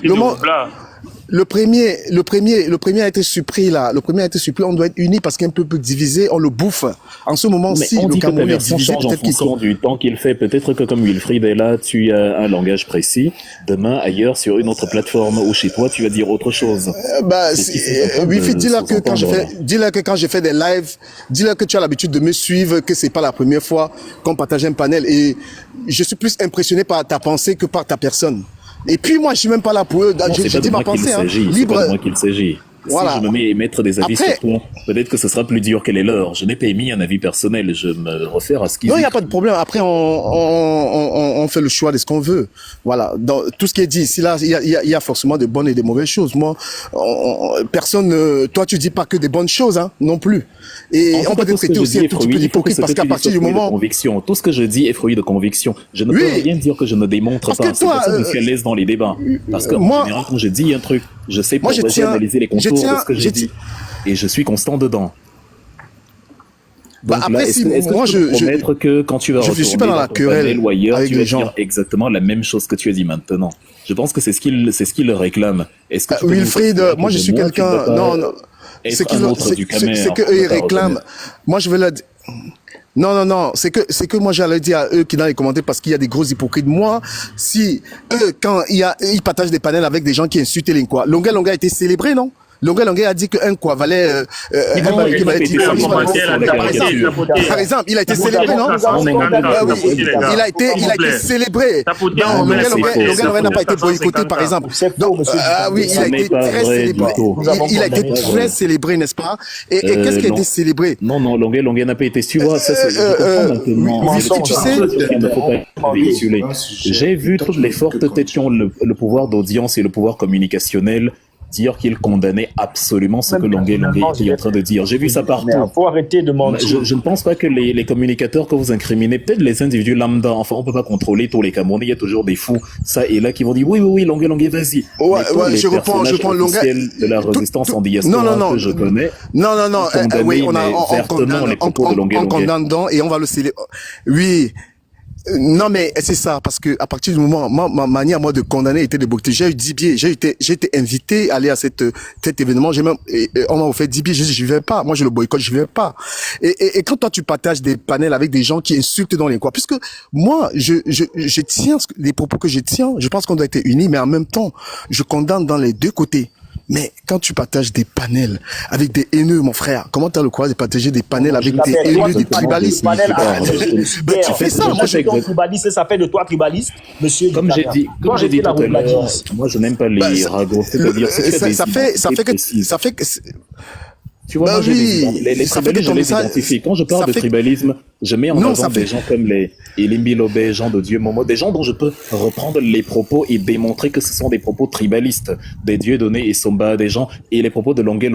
le premier a été supprimé là. Le premier a été supprimé. On doit être unis parce qu'un peuple divisé, on le bouffe. En ce moment, Mais si on le dit que ta Cameroun est version divisé, change en peut-être qu'il fonction du temps qu'il fait. Peut-être que comme Wilfried est là, tu as un langage précis. Demain, ailleurs, sur une autre plateforme ou chez toi, tu vas dire autre chose. Wilfried, dis-leur que quand je fais des lives, dis-leur que tu as l'habitude de me suivre, que c'est pas la première fois qu'on partage un panel et je suis plus impressionné par ta pensée que par ta personne. Et puis moi, je suis même pas là pour eux. Je dis ma pensée, hein. Libre. C'est pas de moi qu'il s'agit. Voilà. Si je me mets à émettre des avis sur toi, peut-être que ce sera plus dur que les leurs. Je n'ai pas émis un avis personnel. Je me réfère à ce qu'ils disent. Non, il n'y a pas de problème. Après, on fait le choix de ce qu'on veut. Voilà. Dans tout ce qui est dit ici, là, il y a forcément de bonnes et de mauvaises choses. Moi, toi, tu dis pas que des bonnes choses, hein, non plus. Et on peut te traiter aussi un tout petit peu d'hypocrite parce qu'à partir du moment. Conviction. Tout ce que je dis est fruit de conviction. Je ne peux rien dire que je ne démontre pas. C'est pour ça que je suis à l'aise dans les débats. Parce que, en général, quand je dis un truc, je sais pour analyser les contours de ce que j'ai dit. Et je suis constant dedans. Donc après, là, est-ce que tu peux promettre que quand tu vas retourner suis pas dans la querelle ou ailleurs, avec tu vas les gens. dire exactement la même chose que tu as dit maintenant? Je pense que c'est ce qu'il réclame. Est-ce que Wilfried, moi je suis quelqu'un. Non. C'est que eux ils réclament. Moi je veux leur dire. Non, c'est que moi j'allais dire à eux qui dans les commentaires parce qu'il y a des gros hypocrites. Moi, si eux quand ils partagent des panels avec des gens qui insultent les quoi, Longa a été célébré, non? Longa a dit qu'un quoi valait par exemple, il a été célébré, non? Il a été célébré. Longa n'a pas été boycotté, par exemple. Oui, il a été très célébré. Il a été très célébré, n'est-ce pas? Et qu'est-ce qui a été célébré? Non, Longa n'a pas été suivi. Ça, tu sais, j'ai vu toutes les fortes têtes qui ont le pouvoir d'audience et le pouvoir communicationnel dire qu'il condamnait absolument ce que Longa est en train de dire. J'ai vu ça partout. Il faut arrêter de mentir. Je ne pense pas que les communicateurs que vous incriminez, peut-être les individus lambda, enfin on peut pas contrôler tous les Camerounais, il y a toujours des fous, ça et là, qui vont dire oui, Longa, vas-y. Je reprends Longa. De la résistance en diaspora que je connais. Non, oui, on condamne dedans et on va le célébrer. Oui. Non, mais c'est ça, parce que à partir du moment, ma manière, moi, de condamner était de boycotter. J'ai eu 10 billets, j'ai été invité à aller à cet événement, on m'a offert 10 billets, je vais pas. Moi, je le boycotte, je vais pas. Et quand toi, tu partages des panels avec des gens qui insultent dans les coins, puisque moi, je tiens les propos que je tiens, je pense qu'on doit être unis, mais en même temps, je condamne dans les deux côtés. Mais quand tu partages des panels avec des haineux, mon frère, comment tu as le courage de partager des panels avec des haineux, des tribalistes? Tu fais ça, moi je suis tribaliste, ça fait de toi tribaliste, monsieur. Comme j'ai dit tout à l'heure, moi je n'aime pas les ragots. C'est-à-dire, ça fait que tu vois, moi, les tribalistes, je les identifie. Quand je parle de tribalisme, je mets en avant des gens comme les Elimbi Lobé, Jean de Dieu Momo, des gens dont je peux reprendre les propos et démontrer que ce sont des propos tribalistes, des Dieudonné et Somba, des gens, et les propos de Longa.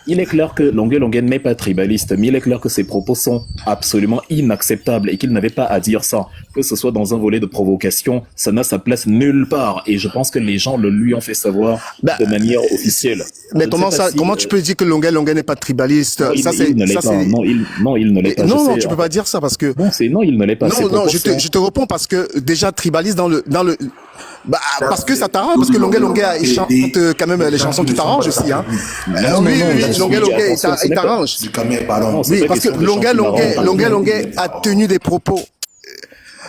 Il est clair que Longa n'est pas tribaliste, mais il est clair que ses propos sont absolument inacceptables et qu'il n'avait pas à dire ça. Que ce soit dans un volet de provocation, ça n'a sa place nulle part. Et je pense que les gens le lui ont fait savoir de manière officielle. Mais comment tu peux dire que Longa n'est pas tribaliste? Il ne l'est pas. Non, tu peux pas dire ça parce que. Non, il ne l'est pas. Non, je te réponds parce que déjà tribaliste dans le. Parce que ça t'arrange, parce que Longa il chante quand même les chansons qui t'arrangent aussi, hein. Oui, Longa il t'arrange. Oui, parce que Longa a tenu des propos.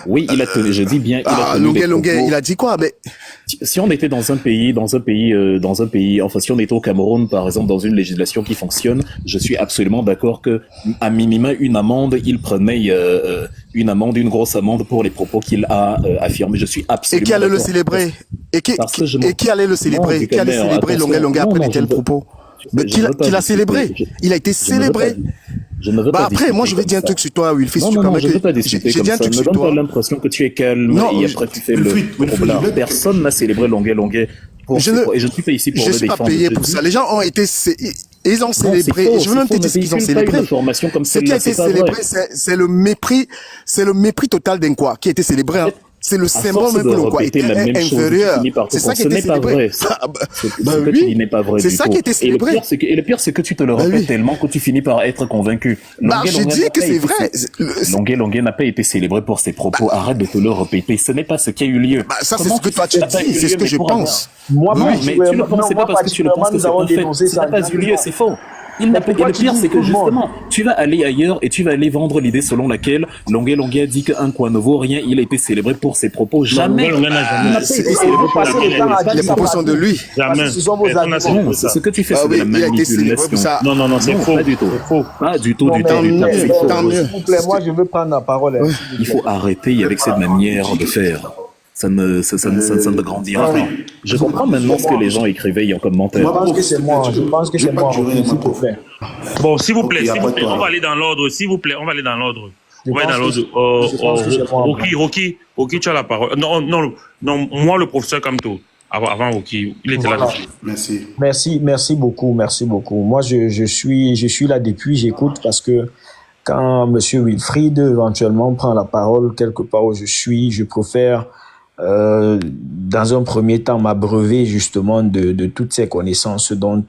Oui, il a tenu, je dis bien, il a tenu des propos. Il a dit quoi? Mais si on était dans un pays, enfin si on était au Cameroun, par exemple, dans une législation qui fonctionne, je suis absolument d'accord que, à minima, une amende, il prenait une grosse amende pour les propos qu'il a affirmés. Je suis absolument. Et qui allait le célébrer? Et qui allait le célébrer? Qui allait célébrer Longa après de tels propos? Mais qui l'a célébré? Il a été célébré. Après, moi, je vais dire un truc sur toi, Wilfried. Non, je ne veux pas discuter comme ça. Ne me donne pas l'impression que tu es calme et après tu fais le troublard. Personne n'a célébré Longa. Et je ne suis pas ici pour le défendre. Je suis pas payé pour ça. Les gens ont été... Ils ont célébré. Je veux même te dire ce qu'ils ont célébré. Ce qui a été célébré, c'est le mépris total d'un quoi qui a été célébré. C'est le À symbole force même de que le quoi répéter était la même chose, tu inférieur. finis par te C'est ça qui ce était n'est pas célébré. vrai. Ce que tu dis n'est pas vrai C'est du ça tout. qui était célébré. Et le pire, c'est que tu te le Bah répètes oui. tellement que tu finis par être convaincu. Bah, je dis que c'est vrai. Longuet n'a pas été célébré pour ses propos. Arrête de te le répéter. Ce n'est pas ce qui a eu lieu. Bah, ça, c'est Comment ce que toi tu ça n'a pas eu dis, c'est lieu, ce que mais je pour pense. Moi, non, mais tu ne le non, penses moi pas parce que tu le penses que c'est nous avons un fait. dénoncé Ça n'a ça pas eu lieu, c'est faux. Il n'a pas, et pourquoi le tu pire, dis c'est que tout le monde? justement, tu vas aller ailleurs et tu vas aller vendre l'idée selon laquelle Longuet a dit qu'un coin ne vaut rien, il a été célébré pour ses propos. Jamais. Longuet n'a jamais. Il n'a pas été célébré pour passez le temps à dire Les ça propos sont de lui. Jamais. Ce sont vos Personne n'a arguments. célébré Non, ça. ce que tu fais, Ah c'est oui, de la il a été célébré manipulation. pour ça. Non, c'est faux. Pas du tout. C'est faux. Pas du tout, Non, du mais tout, du tout. mieux, C'est tant faux. mieux. s'il vous plaît, moi je veux prendre la parole. Hein, s'il vous Il plaît. faut arrêter avec cette manière de faire. Ça ne grandira pas. Je comprends maintenant ce que les gens écrivaient en commentaire. Je pense que c'est moi. Je pense que c'est moi. S'il te plaît. Bon, s'il vous plaît, Ok, y a pas de on problème. va aller dans l'ordre. S'il vous plaît, on va aller dans l'ordre. Je On va aller dans pense l'ordre. je pense que c'est moi. Rocky, tu as la parole. Non, moi, le professeur Kamto. Avant Rocky, il était là. Voilà. Merci. Merci beaucoup. Moi, je suis là depuis, j'écoute parce que quand Monsieur Wilfried éventuellement prend la parole quelque part où je suis, je préfère dans un premier temps m'abreuver justement de toutes ces connaissances dont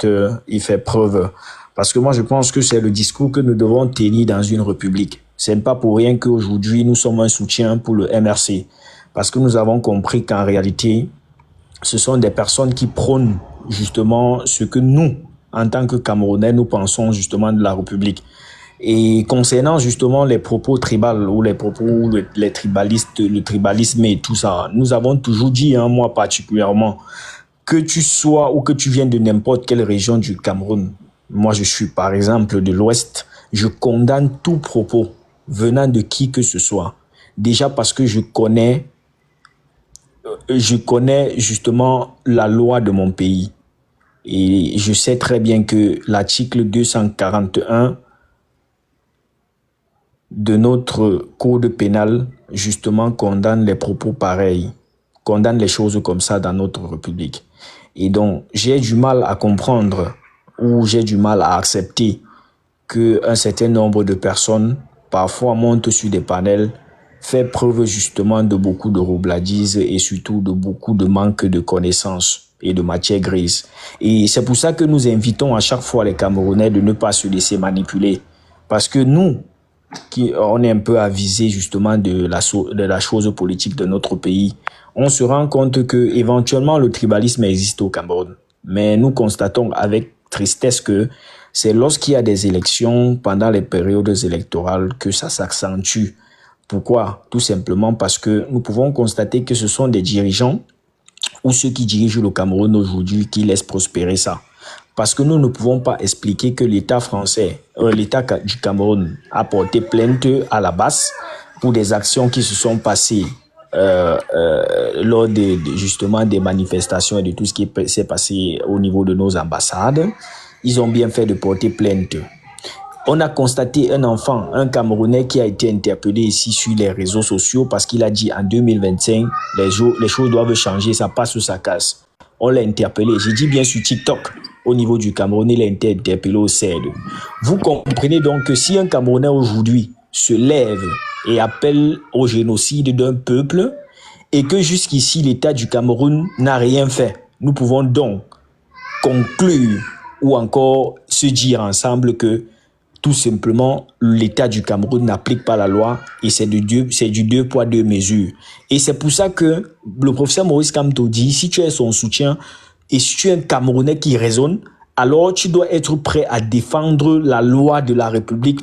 il fait preuve. Parce que moi, je pense que c'est le discours que nous devons tenir dans une république. C'est pas pour rien qu'aujourd'hui, nous sommes un soutien pour le MRC. Parce que nous avons compris qu'en réalité, ce sont des personnes qui prônent justement ce que nous, en tant que Camerounais, nous pensons justement de la République. Et concernant justement les propos tribaux ou les propos, les tribalistes, le tribalisme et tout ça, nous avons toujours dit, hein, moi particulièrement, que tu sois ou que tu viennes de n'importe quelle région du Cameroun, moi je suis par exemple de l'Ouest, je condamne tout propos venant de qui que ce soit. Déjà parce que je connais justement la loi de mon pays. Et je sais très bien que l'article 241 de notre code pénal, justement, condamne les propos pareils, condamne les choses comme ça dans notre République. Et donc, j'ai du mal à comprendre ou j'ai du mal à accepter qu'un certain nombre de personnes, parfois, montent sur des panels, fait preuve justement de beaucoup de roubladise et surtout de beaucoup de manque de connaissances et de matière grise. Et c'est pour ça que nous invitons à chaque fois les Camerounais de ne pas se laisser manipuler. Parce que nous, on est un peu avisés justement de la chose politique de notre pays, on se rend compte que éventuellement le tribalisme existe au Cameroun. Mais nous constatons avec tristesse que c'est lorsqu'il y a des élections, pendant les périodes électorales, que ça s'accentue. Pourquoi? Tout simplement parce que nous pouvons constater que ce sont des dirigeants ou ceux qui dirigent le Cameroun aujourd'hui qui laissent prospérer ça. Parce que nous ne pouvons pas expliquer que l'État français, l'État du Cameroun a porté plainte à la base pour des actions qui se sont passées lors justement des manifestations et de tout ce qui s'est passé au niveau de nos ambassades. Ils ont bien fait de porter plainte. On a constaté un enfant, un Camerounais qui a été interpellé ici sur les réseaux sociaux parce qu'il a dit en 2025, les choses doivent changer, ça passe ou ça casse. On l'a interpellé, j'ai dit bien sur TikTok, au niveau du Cameroun, il a été interpellé au CED. Vous comprenez donc que si un Camerounais aujourd'hui se lève et appelle au génocide d'un peuple et que jusqu'ici l'État du Cameroun n'a rien fait, nous pouvons donc conclure ou encore se dire ensemble que tout simplement, l'État du Cameroun n'applique pas la loi et c'est du 2 poids 2 mesures. Et c'est pour ça que le professeur Maurice Kamto dit, si tu es son soutien et si tu es un Camerounais qui raisonne, alors tu dois être prêt à défendre la loi de la République,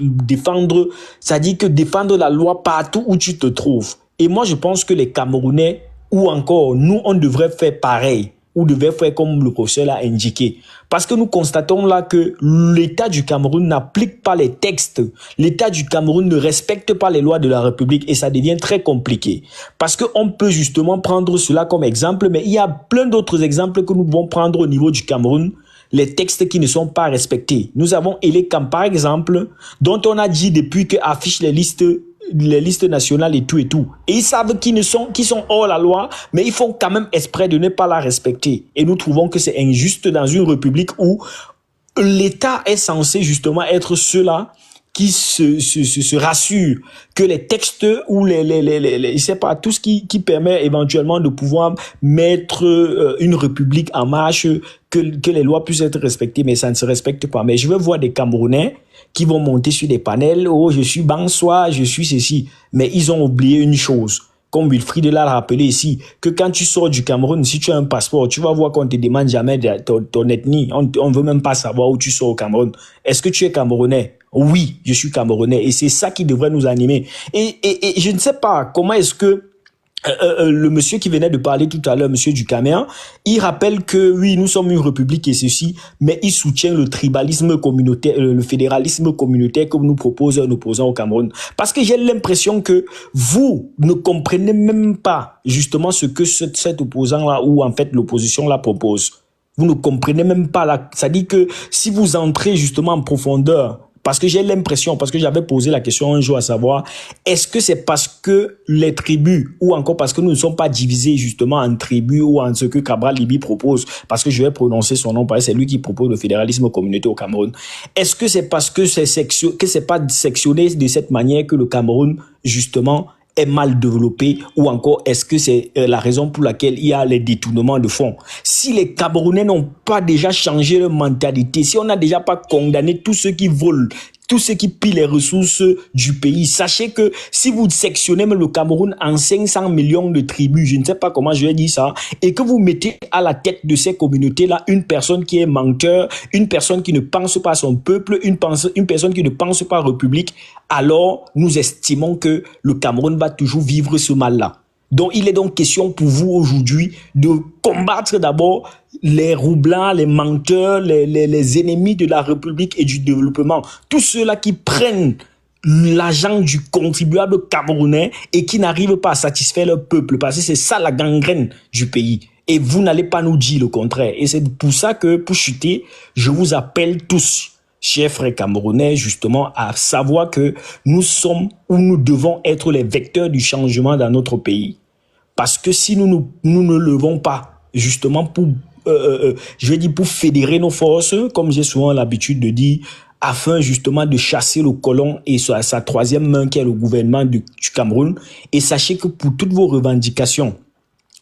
c'est-à-dire que défendre la loi partout où tu te trouves. Et moi, je pense que les Camerounais, ou encore nous, on devrait faire pareil. Ou devait faire comme le professeur l'a indiqué. Parce que nous constatons là que l'État du Cameroun n'applique pas les textes. L'État du Cameroun ne respecte pas les lois de la République et ça devient très compliqué. Parce qu'on peut justement prendre cela comme exemple, mais il y a plein d'autres exemples que nous pouvons prendre au niveau du Cameroun. Les textes qui ne sont pas respectés. Nous avons Elecam, par exemple, dont on a dit depuis que affiche les listes nationales et tout. Et ils savent qu'ils sont hors la loi, mais ils font quand même exprès de ne pas la respecter. Et nous trouvons que c'est injuste dans une république où l'État est censé justement être ceux-là qui se rassure que les textes ou je sais pas, tout ce qui permet éventuellement de pouvoir mettre une république en marche, que les lois puissent être respectées, mais ça ne se respecte pas. Mais je veux voir des Camerounais qui vont monter sur des panels, oh, je suis Bansois, je suis ceci. Mais ils ont oublié une chose. Comme Wilfried l'a rappelé ici, que quand tu sors du Cameroun, si tu as un passeport, tu vas voir qu'on te demande jamais ton ethnie. On veut même pas savoir où tu sors au Cameroun. Est-ce que tu es Camerounais? Oui, je suis Camerounais. Et c'est ça qui devrait nous animer. Et je ne sais pas comment est-ce que le monsieur qui venait de parler tout à l'heure, monsieur Ducaméen, il rappelle que oui, nous sommes une république et ceci, mais il soutient le tribalisme communautaire, le fédéralisme communautaire que nous propose un opposant au Cameroun. Parce que j'ai l'impression que vous ne comprenez même pas justement ce que cet opposant-là ou en fait l'opposition-là propose. Vous ne comprenez même pas là. Ça dit que si vous entrez justement en profondeur, parce que j'ai l'impression, parce que j'avais posé la question un jour à savoir, est-ce que c'est parce que les tribus, ou encore parce que nous ne sommes pas divisés justement en tribus ou en ce que Cabral Libi propose, parce que je vais prononcer son nom, parce que c'est lui qui propose le fédéralisme communautaire au Cameroun. Est-ce que c'est parce que c'est pas sectionné de cette manière que le Cameroun, justement, est mal développé, ou encore est-ce que c'est la raison pour laquelle il y a les détournements de fonds? Si les Camerounais n'ont pas déjà changé leur mentalité, si on n'a déjà pas condamné tous ceux qui volent, tous ceux qui pillent les ressources du pays, sachez que si vous sectionnez même le Cameroun en 500 millions de tribus, je ne sais pas comment je vais dire ça, et que vous mettez à la tête de ces communautés-là une personne qui est menteur, une personne qui ne pense pas à son peuple, une personne qui ne pense pas à la République, alors nous estimons que le Cameroun va toujours vivre ce mal-là. Donc, il est donc question pour vous aujourd'hui de combattre d'abord les roublants, les menteurs, les ennemis de la République et du développement. Tous ceux-là qui prennent l'argent du contribuable camerounais et qui n'arrivent pas à satisfaire leur peuple, parce que c'est ça la gangrène du pays. Et vous n'allez pas nous dire le contraire. Et c'est pour ça que, pour chuter, je vous appelle tous, chers frères camerounais, justement, à savoir que nous sommes ou nous devons être les vecteurs du changement dans notre pays. Parce que si nous ne levons pas, justement, pour pour fédérer nos forces, comme j'ai souvent l'habitude de dire, afin justement de chasser le colon et sa troisième main qui est le gouvernement du Cameroun. Et sachez que pour toutes vos revendications,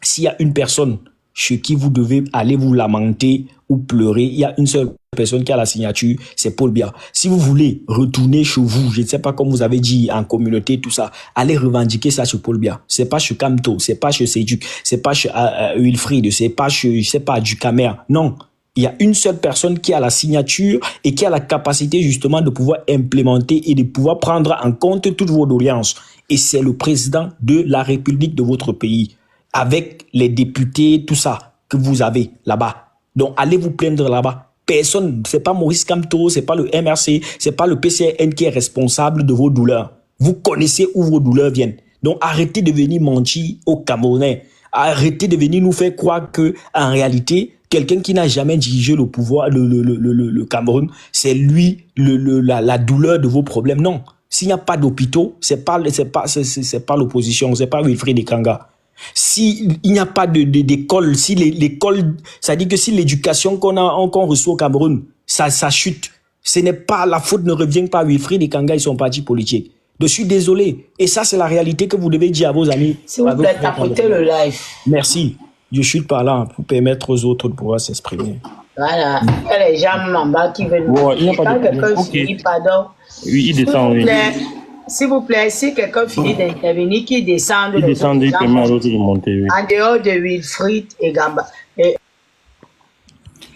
s'il y a une personne chez qui vous devez aller vous lamenter ou pleurer, il y a une seule personne qui a la signature, c'est Paul Biya. Si vous voulez retourner chez vous, je ne sais pas comme vous avez dit en communauté, tout ça, allez revendiquer ça chez Paul Biya. C'est pas chez Camto, c'est pas chez Seyduk, c'est pas chez Wilfried, c'est pas chez, je sais pas, Ducamer. Non. Il y a une seule personne qui a la signature et qui a la capacité justement de pouvoir implémenter et de pouvoir prendre en compte toutes vos doléances. Et c'est le président de la République de votre pays, avec les députés, tout ça que vous avez là-bas. Donc, allez vous plaindre là-bas. Personne, c'est pas Maurice Kamto, c'est pas le MRC, c'est pas le PCN qui est responsable de vos douleurs. Vous connaissez où vos douleurs viennent. Donc, arrêtez de venir mentir aux Camerounais. Arrêtez de venir nous faire croire que, en réalité, quelqu'un qui n'a jamais dirigé le pouvoir, le Cameroun, c'est lui la douleur de vos problèmes. Non. S'il n'y a pas d'hôpitaux, c'est pas l'opposition, c'est pas Wilfried Ekanga. S'il n'y a pas d'école, si l'école, ça dit que si l'éducation qu'on reçoit au Cameroun, ça chute, ce n'est pas, la faute ne revient pas à Wilfried Ekanga et son parti politique. Je suis désolé. Et ça, c'est la réalité que vous devez dire à vos amis. S'il vous plaît, tapotez le live. Merci. Je chute par là pour permettre aux autres de pouvoir s'exprimer. Voilà. Il y a les gens en bas qui veulent. Bon, il n'y a pas de problème. Finit, pardon. Oui, il descend, oui. S'il vous plaît, si quelqu'un finit d'intervenir, qu'il descende. Il descend directement à l'autre de monter, oui. En dehors de Wilfried et Gamba.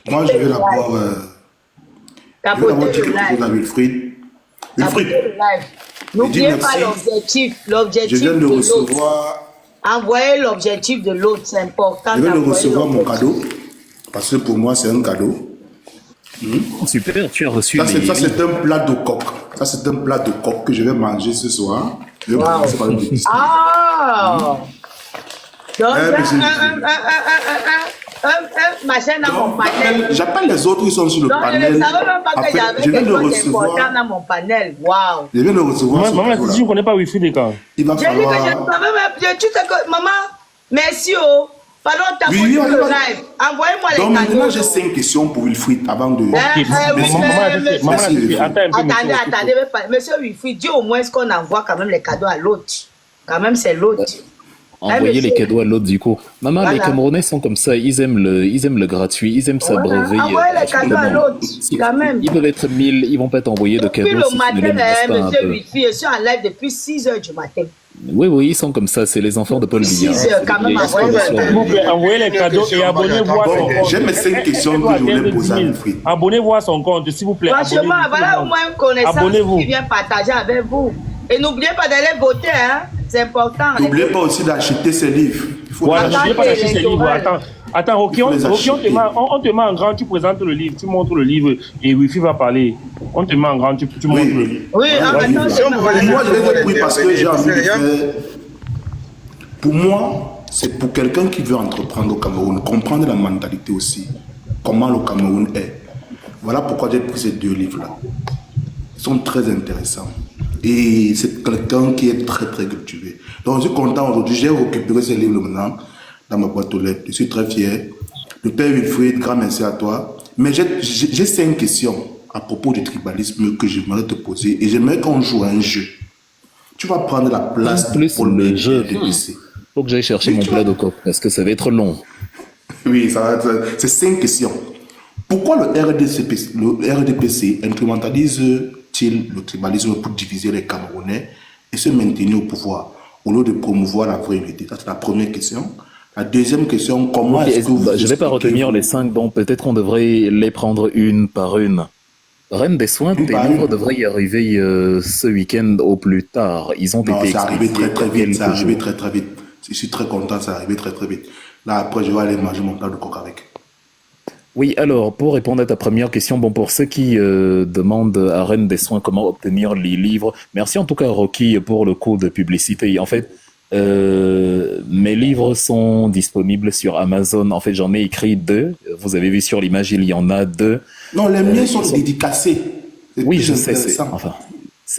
Moi, je vais d'abord dire à Wilfried. N'oubliez pas l'objectif. Je viens de recevoir. Envoyez l'objectif de l'autre, c'est important. Je viens de recevoir mon cadeau, parce que pour moi, c'est un cadeau. Super, tu as reçu. Ça, c'est un plat de coq. Ça, c'est un plat de coq que je vais manger ce soir. Je vais manger par le petit. Ah! Donc, machin dans mon panel. J'appelle les autres, ils sont sur le panel. Je ne savais même pas que j'avais quelque chose d'important dans mon panel. Waouh! Je viens de recevoir. Maman, si je ne connais pas Wilfried Ekanga. Il va falloir. Maman, merci oh. Pardon, t'as Oui, posé on le va- live. Envoyez-moi les Donc maintenant, cadeaux. j'ai 5 questions pour Wilfried avant de... Oui, Merci. attendez, monsieur Wilfried, dis au moins ce qu'on envoie quand même les cadeaux à l'autre. Quand même, c'est l'autre. Envoyer les cadeaux à l'autre du coup. Maman, Voilà. les Camerounais sont comme ça, ils aiment le gratuit, ils aiment s'abreuver. Envoyez les cadeaux à l'autre, quand même. Ils peuvent être 1000, ils vont pas t'envoyer de Depuis cadeaux. le si tu ne matin, les menaces pas un monsieur peu. Wilfried, je suis en live depuis 6 h du matin. Oui, ils sont comme ça, c'est les enfants de Paul Biya. 6 h quand même, Envoyez les cadeaux et abonnez-vous à son Bon, compte. j'ai mes 5 questions que je voulais poser à Wilfried. Abonnez-vous à son compte, s'il vous plaît. Franchement, voilà au moins une connaissance Abonnez-vous. qui vient partager avec vous. Et n'oubliez pas d'aller voter, hein. C'est important. N'oubliez pas aussi d'acheter ses livres. Il faut Voilà, l'acheter. n'oubliez pas d'acheter ces livres. Attends, Rocky, on Il faut les acheter. te met en grand, tu présentes le livre, tu montres le livre et Wifi va parler. On te met en grand, tu montres le livre. Oui, attention. Moi, je les ai pris parce que j'ai envie de faire... Pour moi, c'est pour quelqu'un qui veut entreprendre au Cameroun, comprendre la mentalité aussi, comment le Cameroun est. Voilà pourquoi j'ai pris ces 2 livres-là. Ils sont très intéressants. Et c'est quelqu'un qui est très, très cultivé. Donc, je suis content aujourd'hui. J'ai récupéré ces livres maintenant dans ma boîte aux lettres. Je suis très fier. Le père Wilfried, grand merci à toi. Mais j'ai 5 questions à propos du tribalisme que j'aimerais te poser. Et j'aimerais qu'on joue à un jeu. Tu vas prendre la place Plus pour le jeu. RDPC. Faut que j'aille chercher mon plat de coq parce que ça va être long. Oui, ça va être... C'est 5 questions. Pourquoi le RDPC instrumentalise-t-il le tribalisme pour diviser les Camerounais et se maintenir au pouvoir au lieu de promouvoir la vraie unité? Ça, c'est la première question. La deuxième question, comment Ok, est-ce que vous... je ne vais pas retenir les 5, donc peut-être qu'on devrait les prendre une par une. Reine des Soins, tes livres devraient y arriver ce week-end au plus tard. Ils ont Non, été c'est arrivé expédiés très très il y a vite. C'est quelques arrivé jours. très très vite. Je suis très content, c'est arrivé très très vite. Là, après, je vais aller manger mon plat de coq avec. Oui, alors, pour répondre à ta première question, bon, pour ceux qui demandent à Reine des Soins comment obtenir les livres, merci en tout cas, Rocky, pour le coup de publicité. En fait, mes livres sont disponibles sur Amazon. En fait, j'en ai écrit 2. Vous avez vu sur l'image, il y en a 2. Non, les miens sont dédicacés. Oui, je sais. Enfin,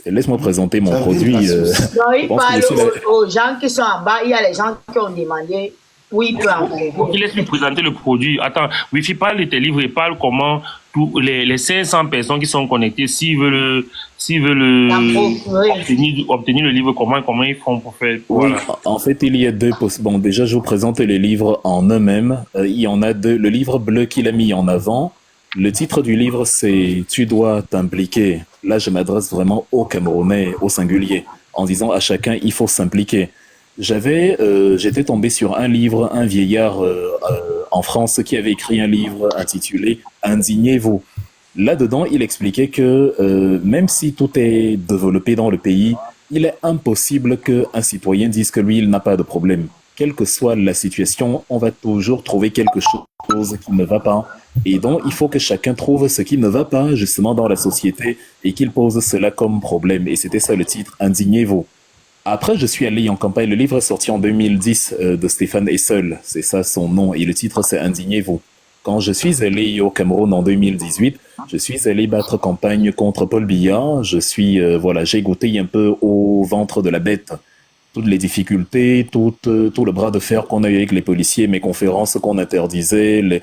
laisse-moi présenter mon produit. Non, il je pense que parle je suis la- aux gens qui sont en bas. Il y a les gens qui ont demandé où ils peuvent envoyer. Ok, laisse-lui présenter le produit. Attends, Wifi, parle de tes livres et parle comment tous les 500 personnes qui sont connectées, s'ils veulent obtenir le livre, comment ils font pour faire. Oui, Voilà. en fait, il y a 2 Bon, déjà, je vous présente les livres en eux-mêmes. Il y en a 2. Le livre bleu qu'il a mis en avant, le titre du livre, c'est « Tu dois t'impliquer ». Là, je m'adresse vraiment aux Camerounais, au singulier, en disant à chacun, il faut s'impliquer. J'étais tombé sur un livre, un vieillard en France qui avait écrit un livre intitulé « Indignez-vous ». Là-dedans, il expliquait que même si tout est développé dans le pays, il est impossible qu'un citoyen dise que lui, il n'a pas de problème. Quelle que soit la situation, on va toujours trouver quelque chose qui ne va pas. Et donc, il faut que chacun trouve ce qui ne va pas justement dans la société et qu'il pose cela comme problème. Et c'était ça le titre, Indignez-vous. Après, je suis allé en campagne. Le livre est sorti en 2010 de Stéphane Essel. C'est ça son nom. Et le titre, c'est Indignez-vous. Quand je suis allé au Cameroun en 2018, je suis allé battre campagne contre Paul Biya. J'ai goûté un peu au ventre de la bête. Toutes les difficultés, tout le bras de fer qu'on a eu avec les policiers, mes conférences qu'on interdisait,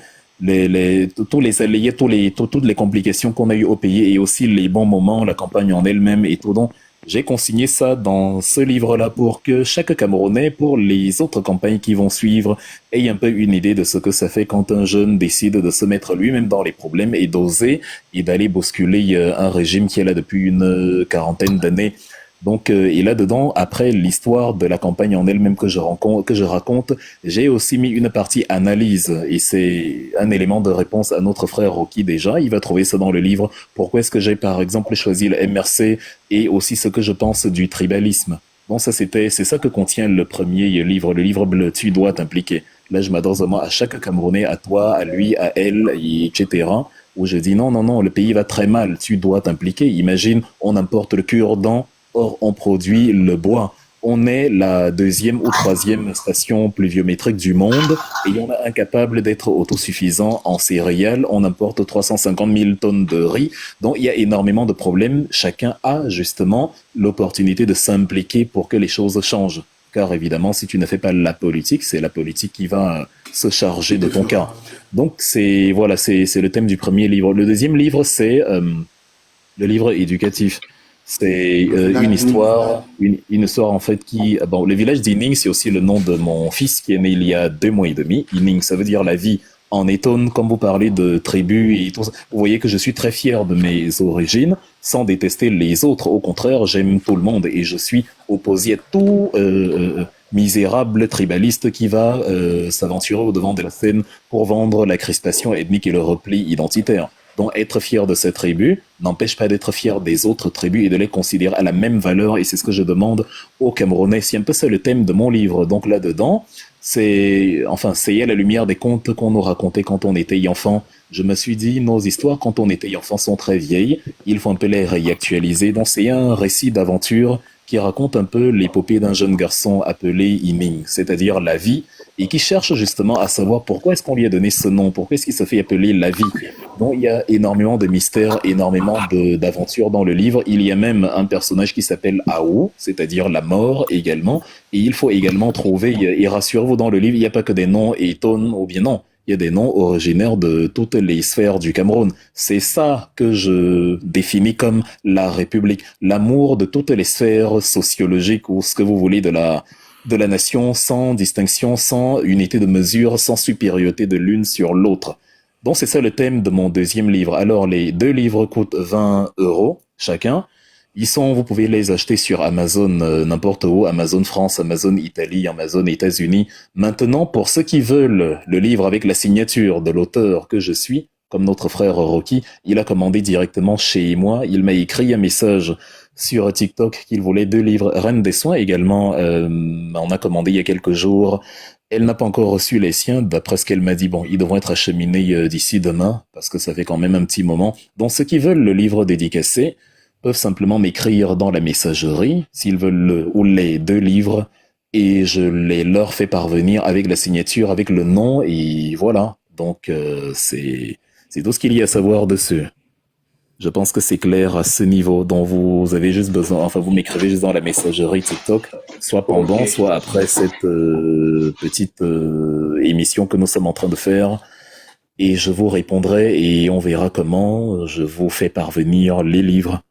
tous les alliés, toutes les complications qu'on a eues au pays et aussi les bons moments, la campagne en elle-même et tout. Donc, j'ai consigné ça dans ce livre-là pour que chaque Camerounais, pour les autres campagnes qui vont suivre, ait un peu une idée de ce que ça fait quand un jeune décide de se mettre lui-même dans les problèmes et d'oser et d'aller bousculer un régime qui est là depuis une quarantaine d'années. Donc, et là-dedans, après l'histoire de la campagne en elle-même que je raconte, j'ai aussi mis une partie analyse. Et c'est un élément de réponse à notre frère Rocky déjà. Il va trouver ça dans le livre. Pourquoi est-ce que j'ai, par exemple, choisi le MRC et aussi ce que je pense du tribalisme. Bon, c'est ça que contient le premier livre, le livre bleu, Tu dois t'impliquer. Là, je m'adresse vraiment à chaque Camerounais, à toi, à lui, à elle, etc. Où je dis non, le pays va très mal. Tu dois t'impliquer. Imagine, on importe le cure-dent. Or, on produit le bois. On est la 2e ou 3e station pluviométrique du monde et on est incapable d'être autosuffisant en céréales. On importe 350 000 tonnes de riz. Donc, il y a énormément de problèmes. Chacun a justement l'opportunité de s'impliquer pour que les choses changent. car évidemment, si tu ne fais pas la politique, c'est la politique qui va se charger de ton cas. Donc, c'est le thème du premier livre. Le deuxième livre, c'est le livre éducatif. C'est une histoire en fait qui... Bon, le village d'Ining, c'est aussi le nom de mon fils qui est né il y a 2 mois et demi. Ining, ça veut dire la vie en étonne, comme vous parlez de tribus et tout ça. Vous voyez que je suis très fier de mes origines, sans détester les autres. Au contraire, j'aime tout le monde et je suis opposé à tout misérable tribaliste qui va s'aventurer au devant de la scène pour vendre la crispation ethnique et le repli identitaire. Donc être fier de cette tribu n'empêche pas d'être fier des autres tribus et de les considérer à la même valeur, et c'est ce que je demande aux Camerounais. C'est un peu ça le thème de mon livre. Donc là-dedans, c'est à la lumière des contes qu'on nous racontait quand on était enfant. Je me suis dit, nos histoires quand on était enfant sont très vieilles, il faut un peu les réactualiser. Donc c'est un récit d'aventure qui raconte un peu l'épopée d'un jeune garçon appelé Ining, c'est-à-dire la vie, et qui cherche justement à savoir pourquoi est-ce qu'on lui a donné ce nom, pourquoi est-ce qu'il se fait appeler la vie. Donc il y a énormément de mystères, énormément d'aventures dans le livre. Il y a même un personnage qui s'appelle Aou, c'est-à-dire la mort également, et il faut également trouver, et rassurez-vous, dans le livre, il n'y a pas que des noms étonnants, ou bien non, il y a des noms originaires de toutes les sphères du Cameroun. C'est ça que je définis comme la République, l'amour de toutes les sphères sociologiques ou ce que vous voulez de la nation, sans distinction, sans unité de mesure, sans supériorité de l'une sur l'autre. Donc c'est ça le thème de mon deuxième livre. Alors les 2 livres coûtent 20 € chacun. Vous pouvez les acheter sur Amazon n'importe où, Amazon France, Amazon Italie, Amazon États-Unis. Maintenant, pour ceux qui veulent le livre avec la signature de l'auteur que je suis, comme notre frère Rocky, il a commandé directement chez moi. Il m'a écrit un message sur TikTok qu'il voulait 2 livres. Reine des Soins également, on a commandé il y a quelques jours. Elle n'a pas encore reçu les siens, d'après ce qu'elle m'a dit. Bon, ils devront être acheminés d'ici demain, parce que ça fait quand même un petit moment. Donc ceux qui veulent le livre dédicacé peuvent simplement m'écrire dans la messagerie, s'ils veulent ou les 2 livres, et je les leur fais parvenir avec la signature, avec le nom, et voilà. Donc c'est tout ce qu'il y a à savoir dessus. Je pense que c'est clair à ce niveau, dont vous avez juste besoin, vous m'écrivez juste dans la messagerie TikTok, soit pendant, soit après cette petite émission que nous sommes en train de faire, et je vous répondrai, et on verra comment je vous fais parvenir les livres.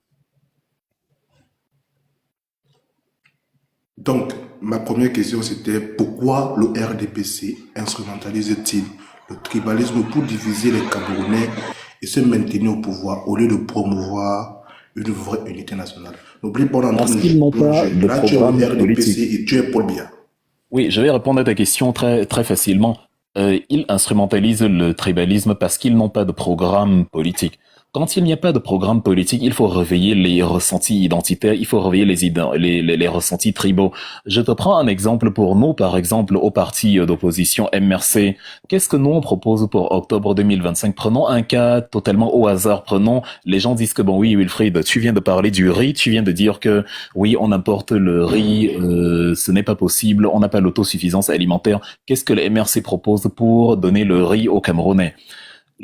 Donc, ma première question, c'était pourquoi le RDPC instrumentalise-t-il le tribalisme pour diviser les Camerounais et se maintenir au pouvoir au lieu de promouvoir une vraie unité nationale? N'oublie pas, parce qu'ils n'ont pas de programme politique. Et tu es Paul Biya. Oui, je vais répondre à ta question très, très facilement. Ils instrumentalisent le tribalisme parce qu'ils n'ont pas de programme politique. Quand il n'y a pas de programme politique, il faut réveiller les ressentis identitaires, il faut réveiller les ressentis tribaux. Je te prends un exemple pour nous, par exemple, au parti d'opposition MRC. Qu'est-ce que nous on propose pour octobre 2025? Prenons un cas totalement au hasard. Les gens disent que bon oui, Wilfried, tu viens de parler du riz, tu viens de dire que oui, on importe le riz, ce n'est pas possible, on n'a pas l'autosuffisance alimentaire. Qu'est-ce que le MRC propose pour donner le riz aux Camerounais?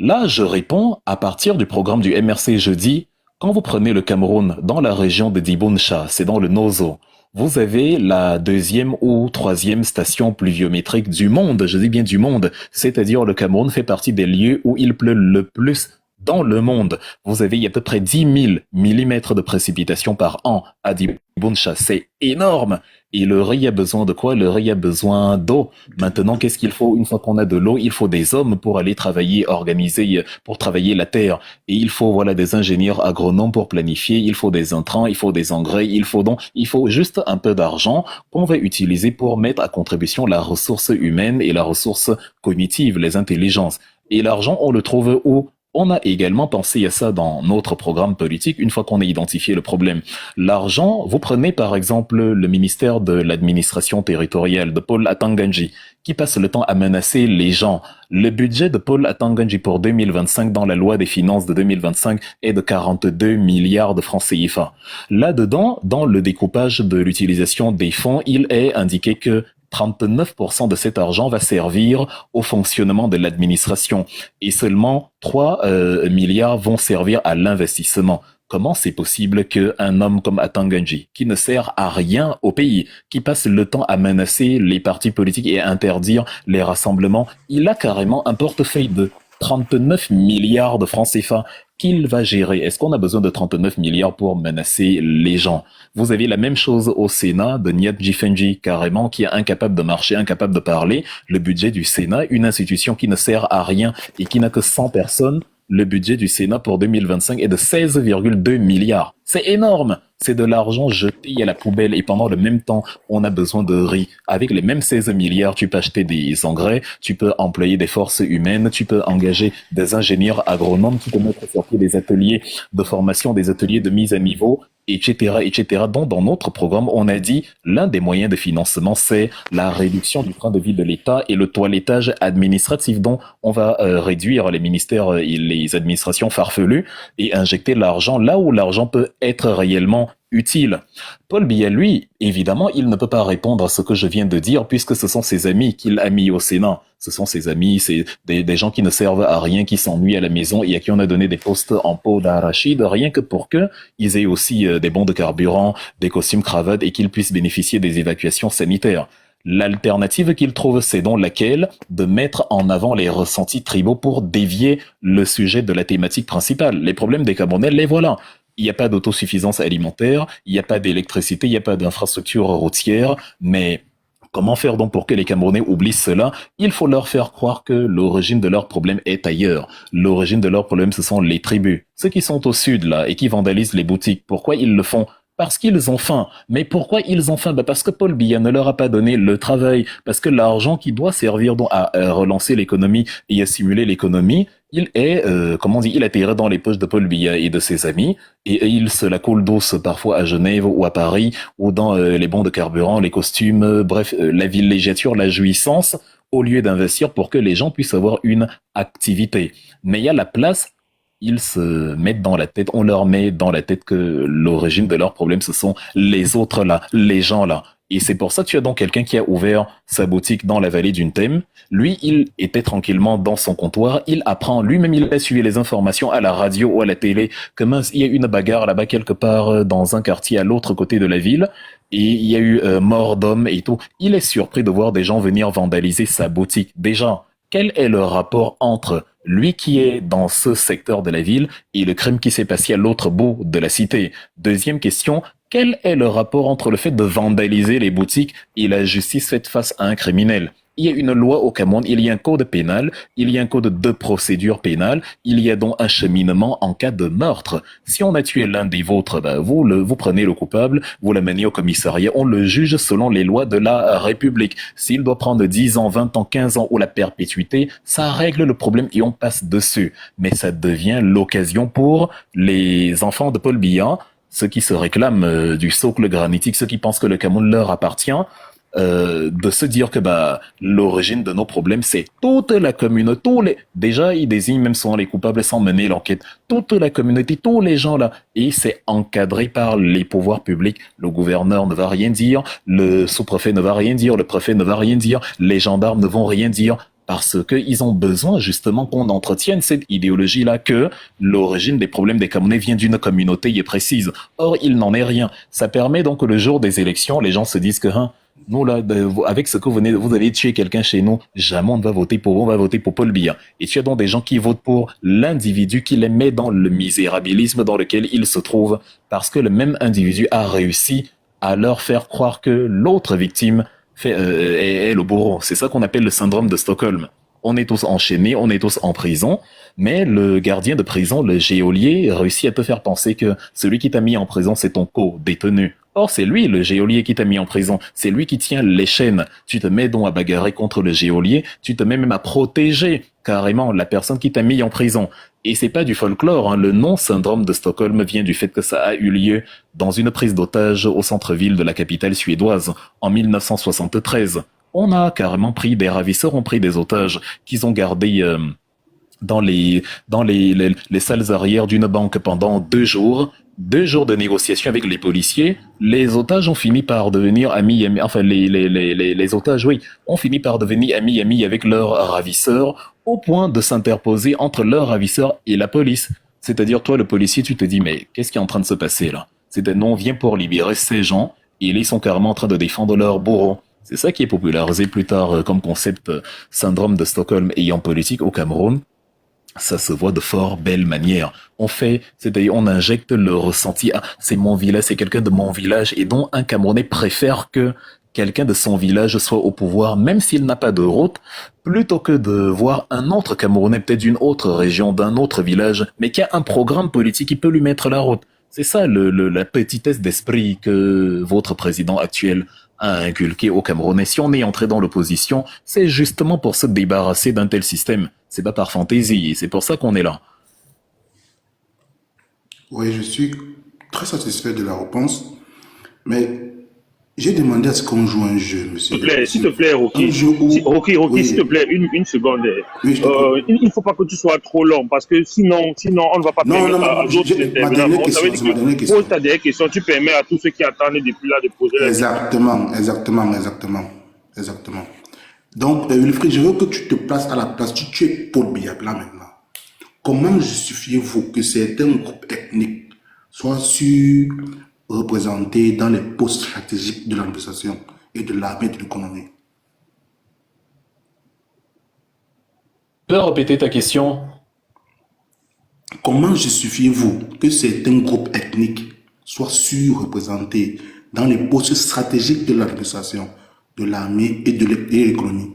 Là, je réponds à partir du programme du MRC. Je dis, quand vous prenez le Cameroun dans la région de Dibounsha, c'est dans le Nozo, vous avez la 2e ou 3e station pluviométrique du monde, je dis bien du monde, c'est-à-dire le Cameroun fait partie des lieux où il pleut le plus dans le monde. Vous avez à peu près 10 000 millimètres de précipitations par an à Dibounsha, c'est énorme. Et le riz a besoin de quoi? Le riz a besoin d'eau. Maintenant, qu'est-ce qu'il faut? Une fois qu'on a de l'eau, il faut des hommes pour aller travailler, organiser, pour travailler la terre. Et il faut, des ingénieurs agronomes pour planifier. Il faut des intrants, il faut des engrais. Il faut juste un peu d'argent qu'on va utiliser pour mettre à contribution la ressource humaine et la ressource cognitive, les intelligences. Et l'argent, on le trouve où? On a également pensé à ça dans notre programme politique une fois qu'on a identifié le problème. L'argent, vous prenez par exemple le ministère de l'administration territoriale de Paul Atanganji qui passe le temps à menacer les gens. Le budget de Paul Atanganji pour 2025 dans la loi des finances de 2025 est de 42 milliards de francs CFA. Là-dedans, dans le découpage de l'utilisation des fonds, il est indiqué que 39% de cet argent va servir au fonctionnement de l'administration et seulement 3 milliards vont servir à l'investissement. Comment c'est possible qu'un homme comme Atanganji, qui ne sert à rien au pays, qui passe le temps à menacer les partis politiques et à interdire les rassemblements, il a carrément un portefeuille de 39 milliards de francs CFA qu'il va gérer. Est-ce qu'on a besoin de 39 milliards pour menacer les gens? Vous avez la même chose au Sénat de Nyat Jifenji, carrément, qui est incapable de marcher, incapable de parler. Le budget du Sénat, une institution qui ne sert à rien et qui n'a que 100 personnes, le budget du Sénat pour 2025 est de 16,2 milliards. C'est énorme. C'est de l'argent jeté à la poubelle et pendant le même temps, on a besoin de riz. Avec les mêmes 16 milliards, tu peux acheter des engrais, tu peux employer des forces humaines, tu peux engager des ingénieurs agronomes, tu peux mettre sur pied des ateliers de formation, des ateliers de mise à niveau, etc., etc. Donc, dans notre programme, on a dit l'un des moyens de financement, c'est la réduction du train de vie de l'État et le toilettage administratif dont on va réduire les ministères et les administrations farfelues et injecter l'argent là où l'argent peut être réellement utile. Paul Biya, lui, évidemment, il ne peut pas répondre à ce que je viens de dire puisque ce sont ses amis qu'il a mis au Sénat. Ce sont ses amis, c'est des gens qui ne servent à rien, qui s'ennuient à la maison et à qui on a donné des postes en peau d'arachide, rien que pour que ils aient aussi des bons de carburant, des costumes cravates et qu'ils puissent bénéficier des évacuations sanitaires. L'alternative qu'il trouve, c'est donc laquelle? De mettre en avant les ressentis tribaux pour dévier le sujet de la thématique principale. Les problèmes des Camerounais, les voilà. Il n'y a pas d'autosuffisance alimentaire, il n'y a pas d'électricité, il n'y a pas d'infrastructure routière, mais comment faire donc pour que les Camerounais oublient cela? Il faut leur faire croire que l'origine de leur problème est ailleurs. L'origine de leur problème, ce sont les tribus. Ceux qui sont au sud, là, et qui vandalisent les boutiques. Pourquoi ils le font? Parce qu'ils ont faim. Mais pourquoi ils ont faim? Parce que Paul Biya ne leur a pas donné le travail. Parce que l'argent qui doit servir donc à relancer l'économie et à stimuler l'économie, il est, il atterrit dans les poches de Paul Biya et de ses amis, et il se la coule douce parfois à Genève ou à Paris, ou dans les bons de carburant, les costumes, bref, la villégiature, la jouissance, au lieu d'investir pour que les gens puissent avoir une activité. Mais il y a la place. Ils se mettent dans la tête, on leur met dans la tête que l'origine de leurs problèmes, ce sont les autres là, les gens là. Et c'est pour ça que tu as donc quelqu'un qui a ouvert sa boutique dans la vallée d'une Thème. Lui, il était tranquillement dans son comptoir. Il apprend lui-même, il a suivi les informations à la radio ou à la télé que mince, il y a une bagarre là-bas quelque part dans un quartier à l'autre côté de la ville. Et il y a eu mort d'homme et tout. Il est surpris de voir des gens venir vandaliser sa boutique. Déjà, quel est le rapport entre lui qui est dans ce secteur de la ville et le crime qui s'est passé à l'autre bout de la cité? Deuxième question, quel est le rapport entre le fait de vandaliser les boutiques et la justice faite face à un criminel? Il y a une loi au Cameroun, il y a un code pénal, il y a un code de procédure pénale, il y a donc un cheminement en cas de meurtre. Si on a tué l'un des vôtres, vous prenez le coupable, vous l'amenez au commissariat, on le juge selon les lois de la République. S'il doit prendre 10 ans, 20 ans, 15 ans ou la perpétuité, ça règle le problème et on passe dessus. Mais ça devient l'occasion pour les enfants de Paul Biya, ceux qui se réclament du socle granitique, ceux qui pensent que le Cameroun leur appartient, de se dire que l'origine de nos problèmes c'est toute la communauté, déjà ils désignent même souvent les coupables sans mener l'enquête, toute la communauté, tous les gens là, et c'est encadré par les pouvoirs publics. Le gouverneur ne va rien dire, le sous-préfet ne va rien dire, le préfet ne va rien dire, les gendarmes ne vont rien dire, parce qu'ils ont besoin justement qu'on entretienne cette idéologie-là que l'origine des problèmes des Camerounais vient d'une communauté précise. Or, il n'en est rien. Ça permet donc que le jour des élections, les gens se disent que nous là, avec ce que vous allez tuer quelqu'un chez nous, jamais on ne va voter pour vous, on va voter pour Paul Biya. Et tu as donc des gens qui votent pour l'individu qui les met dans le misérabilisme dans lequel ils se trouvent, parce que le même individu a réussi à leur faire croire que l'autre victime est le bourreau. C'est ça qu'on appelle le syndrome de Stockholm. On est tous enchaînés, on est tous en prison, mais le gardien de prison, le geôlier, réussit à te faire penser que celui qui t'a mis en prison, c'est ton co-détenu. Or, c'est lui, le geôlier, qui t'a mis en prison. C'est lui qui tient les chaînes. Tu te mets donc à bagarrer contre le geôlier, tu te mets même à protéger carrément la personne qui t'a mis en prison. Et c'est pas du folklore, le nom syndrome de Stockholm vient du fait que ça a eu lieu dans une prise d'otage au centre-ville de la capitale suédoise en 1973. On a carrément pris des ravisseurs, ont pris des otages qu'ils ont gardés dans les salles arrière d'une banque pendant 2 jours. 2 jours de négociations avec les policiers. Les otages ont fini par devenir amis, enfin les otages, oui, ont fini par devenir amis avec leurs ravisseurs au point de s'interposer entre leurs ravisseurs et la police. C'est-à-dire, toi, le policier, tu te dis, mais qu'est-ce qui est en train de se passer là? C'est-à-dire, non, on vient pour libérer ces gens, et ils sont carrément en train de défendre leur bourreau. C'est ça qui est popularisé plus tard comme concept syndrome de Stockholm et en politique au Cameroun. Ça se voit de fort belle manière. On fait, c'est-à-dire on injecte le ressenti. Ah, c'est mon village, c'est quelqu'un de mon village, et dont un Camerounais préfère que quelqu'un de son village soit au pouvoir, même s'il n'a pas de route, plutôt que de voir un autre Camerounais, peut-être d'une autre région, d'un autre village, mais qui a un programme politique qui peut lui mettre la route. C'est ça la petitesse d'esprit que votre président actuel a inculqué au Camerounais. Si on est entré dans l'opposition, c'est justement pour se débarrasser d'un tel système. C'est pas par fantaisie, et c'est pour ça qu'on est là. Oui, je suis très satisfait de la réponse, mais j'ai demandé à ce qu'on joue un jeu, monsieur. S'il te plaît, Rocky. Rocky, oui, s'il te plaît, une seconde. Oui, il ne faut pas que tu sois trop long, parce que sinon on ne va pas permettre à d'autres intervenants. Pose ta dernière question, tu permets à tous ceux qui attendent depuis là de poser la question. Exactement. Donc, Wilfried, je veux que tu te places à la place, tu es Paul Biya là maintenant. Comment justifiez-vous que certains groupes ethniques soient représentés dans les postes stratégiques de l'administration et de l'armée et de l'économie? Tu peux répéter ta question? Comment justifiez-vous que certains groupes ethniques soient surreprésentés dans les postes stratégiques de l'administration, de l'armée et de l'économie?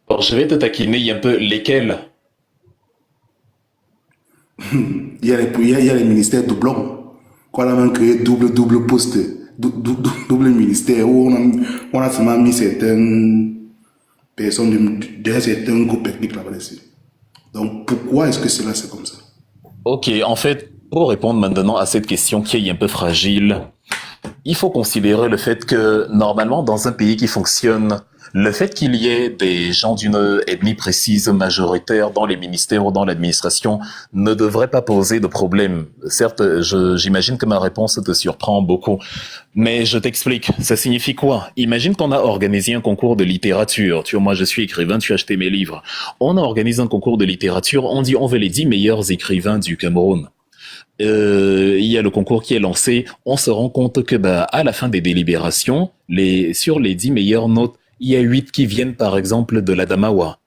Bon, je vais te taquiner un peu. Lesquels? Il y a les ministères doublons. Qu'on a même créé double poste, double ministère, où on a seulement mis certaines personnes d'un certain groupe ethnique là-bas-dessus. Donc, pourquoi est-ce que cela c'est comme ça? Ok, en fait, pour répondre maintenant à cette question qui est un peu fragile, il faut considérer le fait que, normalement, dans un pays qui fonctionne, le fait qu'il y ait des gens d'une ethnie précise, majoritaire, dans les ministères ou dans l'administration, ne devrait pas poser de problème. Certes, j'imagine que ma réponse te surprend beaucoup, mais je t'explique. Ça signifie quoi? Imagine qu'on a organisé un concours de littérature. Tu vois, moi je suis écrivain, tu as acheté mes livres. On a organisé un concours de littérature, on dit on veut les 10 meilleurs écrivains du Cameroun. Il y a le concours qui est lancé, on se rend compte que à la fin des délibérations, sur les 10 meilleures notes, il y a 8 qui viennent par exemple de l'Adamawa.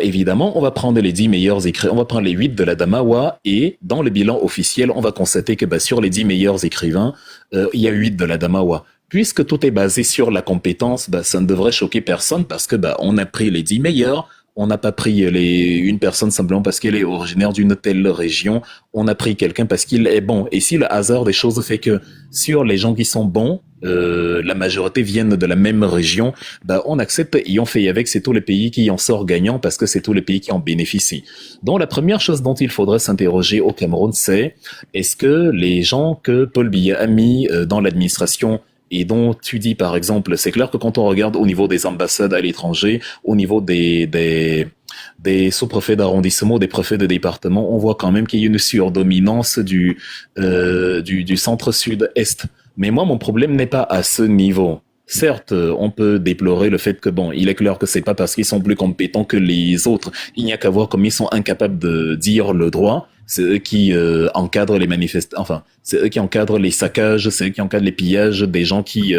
Évidemment, on va prendre les 10 meilleurs écrivains, on va prendre les 8 de l'Adamawa, et dans le bilan officiel, on va constater que sur les 10 meilleurs écrivains, il y a 8 de l'Adamawa. Puisque tout est basé sur la compétence, ça ne devrait choquer personne parce que on a pris les 10 meilleurs. On n'a pas pris une personne simplement parce qu'elle est originaire d'une telle région. On a pris quelqu'un parce qu'il est bon. Et si le hasard des choses fait que sur les gens qui sont bons, la majorité viennent de la même région, on accepte et on fait avec. C'est tous les pays qui en sortent gagnants parce que c'est tous les pays qui en bénéficient. Donc la première chose dont il faudrait s'interroger au Cameroun, c'est est-ce que les gens que Paul Biya a mis dans l'administration et dont tu dis par exemple, c'est clair que quand on regarde au niveau des ambassades à l'étranger, au niveau des sous-préfets d'arrondissement, des préfets de département, on voit quand même qu'il y a une surdominance du centre-sud-est. Mais moi, mon problème n'est pas à ce niveau. Certes, on peut déplorer le fait que il est clair que c'est pas parce qu'ils sont plus compétents que les autres. Il n'y a qu'à voir comme ils sont incapables de dire le droit. C'est eux qui encadrent les manifestations, enfin, c'est eux qui encadrent les saccages, c'est eux qui encadrent les pillages des gens qui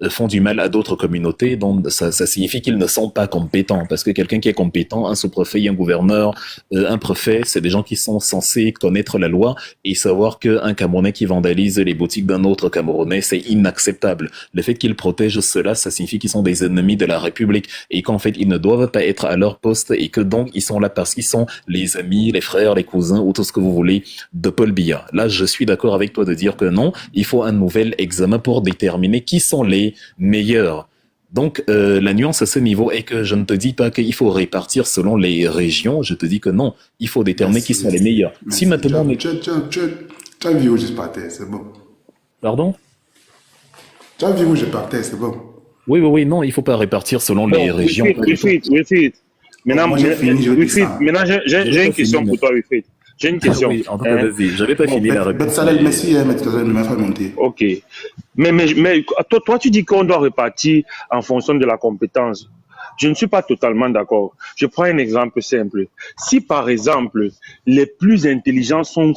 font du mal à d'autres communautés. Donc, ça signifie qu'ils ne sont pas compétents. Parce que quelqu'un qui est compétent, un sous-préfet, un gouverneur, un préfet, c'est des gens qui sont censés connaître la loi et savoir qu'un Camerounais qui vandalise les boutiques d'un autre Camerounais, c'est inacceptable. Le fait qu'ils protègent cela, ça signifie qu'ils sont des ennemis de la République et qu'en fait, ils ne doivent pas être à leur poste et que donc, ils sont là parce qu'ils sont les amis, les frères, les cousins ou tout ce que vous voulez de Paul Biya. Là, je suis d'accord avec toi de dire que non, il faut un nouvel examen pour déterminer qui sont les meilleurs. Donc, la nuance à ce niveau est que je ne te dis pas qu'il faut répartir selon les régions, je te dis que non, il faut déterminer qui sont les meilleurs. Si maintenant... Tu as vu où je partais, c'est bon. Pardon? Tu as vu où je partais, c'est bon. Oui, non, il ne faut pas répartir selon les régions. Wilfried. Maintenant, j'ai une question pour toi, Wilfried. J'ai une question. Oui, vas-y, je n'avais pas fini la réponse. Merci, ne m'a pas monté. Ok. Mais toi, tu dis qu'on doit répartir en fonction de la compétence. je ne suis pas totalement d'accord. Je prends un exemple simple. Si par exemple, les plus intelligents sont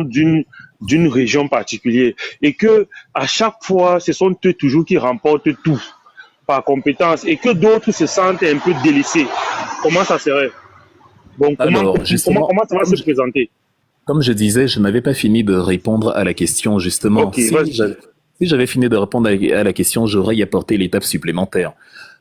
d'une région particulière et que à chaque fois, ce sont eux toujours qui remportent tout par compétence et que d'autres se sentent un peu délaissés, comment ça serait? Bon, Alors, justement, comment ça va se présenter? comme je disais, je n'avais pas fini de répondre à la question, justement. Ok, vas-y. Si j'avais fini de répondre à la question, j'aurais y apporté l'étape supplémentaire.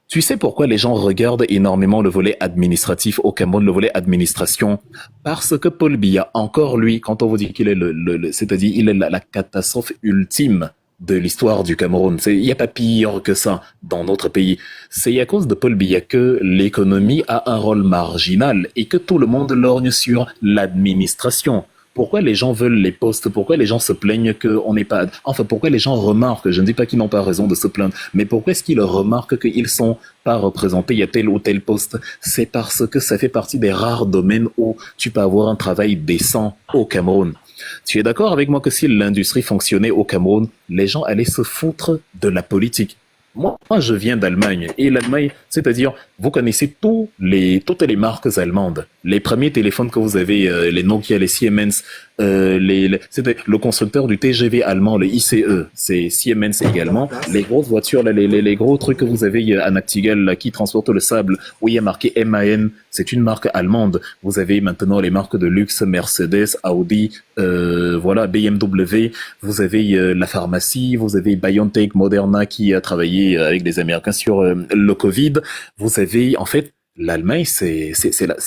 Tu sais pourquoi les gens regardent énormément le volet administratif au Cameroun, le volet administration? Parce que Paul Biya, encore lui, quand on vous dit qu'il est c'est-à-dire il est la catastrophe ultime de l'histoire du Cameroun. Il n'y a pas pire que ça dans notre pays. C'est à cause de Paul Biya que l'économie a un rôle marginal et que tout le monde lorgne sur l'administration. Pourquoi les gens veulent les postes? Pourquoi les gens se plaignent qu'on n'est pas... Enfin, pourquoi les gens remarquent, je ne dis pas qu'ils n'ont pas raison de se plaindre, mais pourquoi est-ce qu'ils remarquent qu'ils sont pas représentés à tel ou tel poste? C'est parce que ça fait partie des rares domaines où tu peux avoir un travail décent au Cameroun. Tu es d'accord avec moi que si l'industrie fonctionnait au Cameroun, les gens allaient se foutre de la politique? Moi, je viens d'Allemagne. Et l'Allemagne, c'est-à-dire, vous connaissez toutes les marques allemandes. Les premiers téléphones que vous avez, les Nokia, les Siemens, c'était le constructeur du TGV allemand, le ICE, c'est Siemens également. Les grosses voitures, là, les gros trucs que vous avez à Nachtigal, là, qui transportent le sable, où il y a marqué MAN, c'est une marque allemande. Vous avez maintenant les marques de luxe, Mercedes, Audi, voilà, BMW. Vous avez la pharmacie, vous avez BioNTech, Moderna qui a travaillé avec des Américains sur le Covid. Vous avez, en fait, l'Allemagne, c'est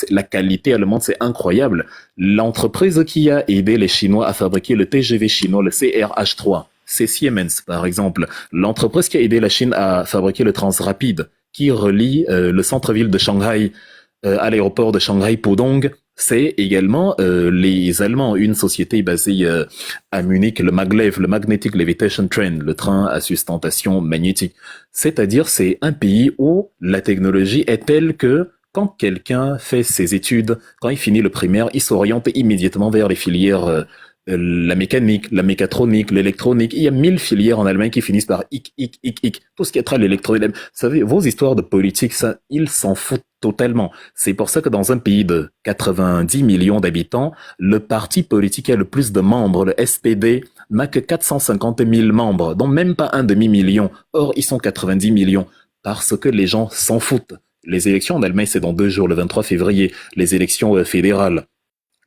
la qualité allemande, c'est incroyable. L'entreprise qui a aidé les Chinois à fabriquer le TGV chinois, le CRH3, c'est Siemens, par exemple. L'entreprise qui a aidé la Chine à fabriquer le Transrapide, qui relie le centre-ville de Shanghai à l'aéroport de Shanghai Pudong, c'est également les Allemands, une société basée à Munich, le Maglev, le Magnetic Levitation Train, le train à sustentation magnétique. C'est-à-dire, c'est un pays où la technologie est telle que quand quelqu'un fait ses études, quand il finit le primaire, il s'oriente immédiatement vers les filières la mécanique, la mécatronique, l'électronique. Il y a 1000 filières en Allemagne qui finissent par ic. Tout ce qui est trait à l'électronique. Vous savez, vos histoires de politique, ça, ils s'en foutent totalement. C'est pour ça que dans un pays de 90 millions d'habitants, le parti politique qui a le plus de membres, le SPD, n'a que 450 000 membres, dont même pas un demi-million. Or, ils sont 90 millions. Parce que les gens s'en foutent. Les élections en Allemagne, c'est dans 2 jours, le 23 février. Les élections fédérales.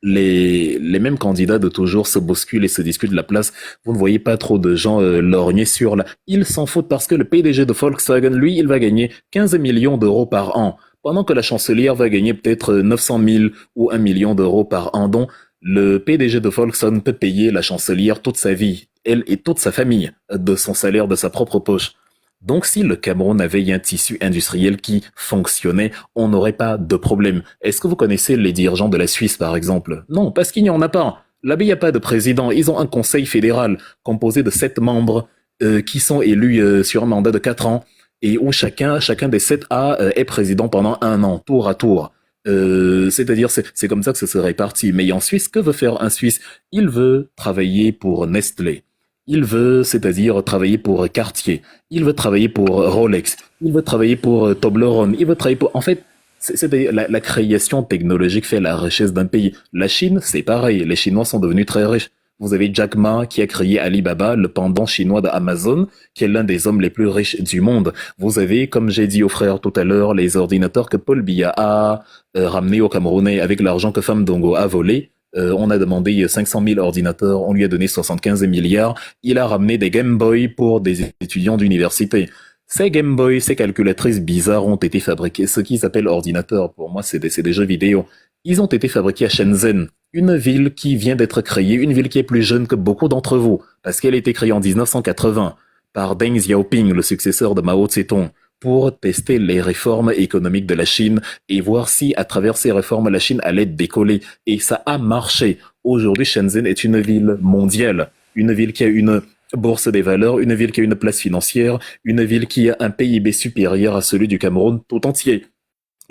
Les mêmes candidats de toujours se bousculent et se discutent de la place. Vous ne voyez pas trop de gens lorgner sur là. Ils s'en foutent parce que le PDG de Volkswagen, lui, il va gagner 15 millions d'euros par an. Pendant que la chancelière va gagner peut-être 900 000 ou 1 million d'euros par an. Donc, le PDG de Volkswagen peut payer la chancelière toute sa vie, elle et toute sa famille, de son salaire, de sa propre poche. Donc, si le Cameroun avait un tissu industriel qui fonctionnait, on n'aurait pas de problème. Est-ce que vous connaissez les dirigeants de la Suisse, par exemple? Non, parce qu'il n'y en a pas. Là-bas, il n'y a pas de président. Ils ont un conseil fédéral composé de 7 membres qui sont élus sur un mandat de 4 ans et où chacun des 7 est président pendant 1 an, tour à tour. C'est-à-dire, c'est comme ça que ce serait réparti. Mais en Suisse, que veut faire un Suisse? Il veut travailler pour Nestlé. Il veut, c'est-à-dire, travailler pour Cartier. Il veut travailler pour Rolex. Il veut travailler pour Toblerone. Il veut travailler pour... En fait, c'est la création technologique fait la richesse d'un pays. La Chine, c'est pareil. Les Chinois sont devenus très riches. Vous avez Jack Ma qui a créé Alibaba, le pendant chinois d'Amazon, qui est l'un des hommes les plus riches du monde. Vous avez, comme j'ai dit aux frères tout à l'heure, les ordinateurs que Paul Biya a ramenés au Camerounais avec l'argent que Pham Dongo a volé. On a demandé 500 000 ordinateurs, on lui a donné 75 milliards. Il a ramené des Game Boy pour des étudiants d'université. Ces Game Boy, ces calculatrices bizarres ont été fabriquées, ce qu'ils appellent ordinateurs. Pour moi, c'est des jeux vidéo. Ils ont été fabriqués à Shenzhen, une ville qui vient d'être créée, une ville qui est plus jeune que beaucoup d'entre vous, parce qu'elle a été créée en 1980 par Deng Xiaoping, le successeur de Mao Tse-tung, pour tester les réformes économiques de la Chine et voir si, à travers ces réformes, la Chine allait décoller. Et ça a marché. Aujourd'hui, Shenzhen est une ville mondiale, une ville qui a une bourse des valeurs, une ville qui a une place financière, une ville qui a un PIB supérieur à celui du Cameroun tout entier.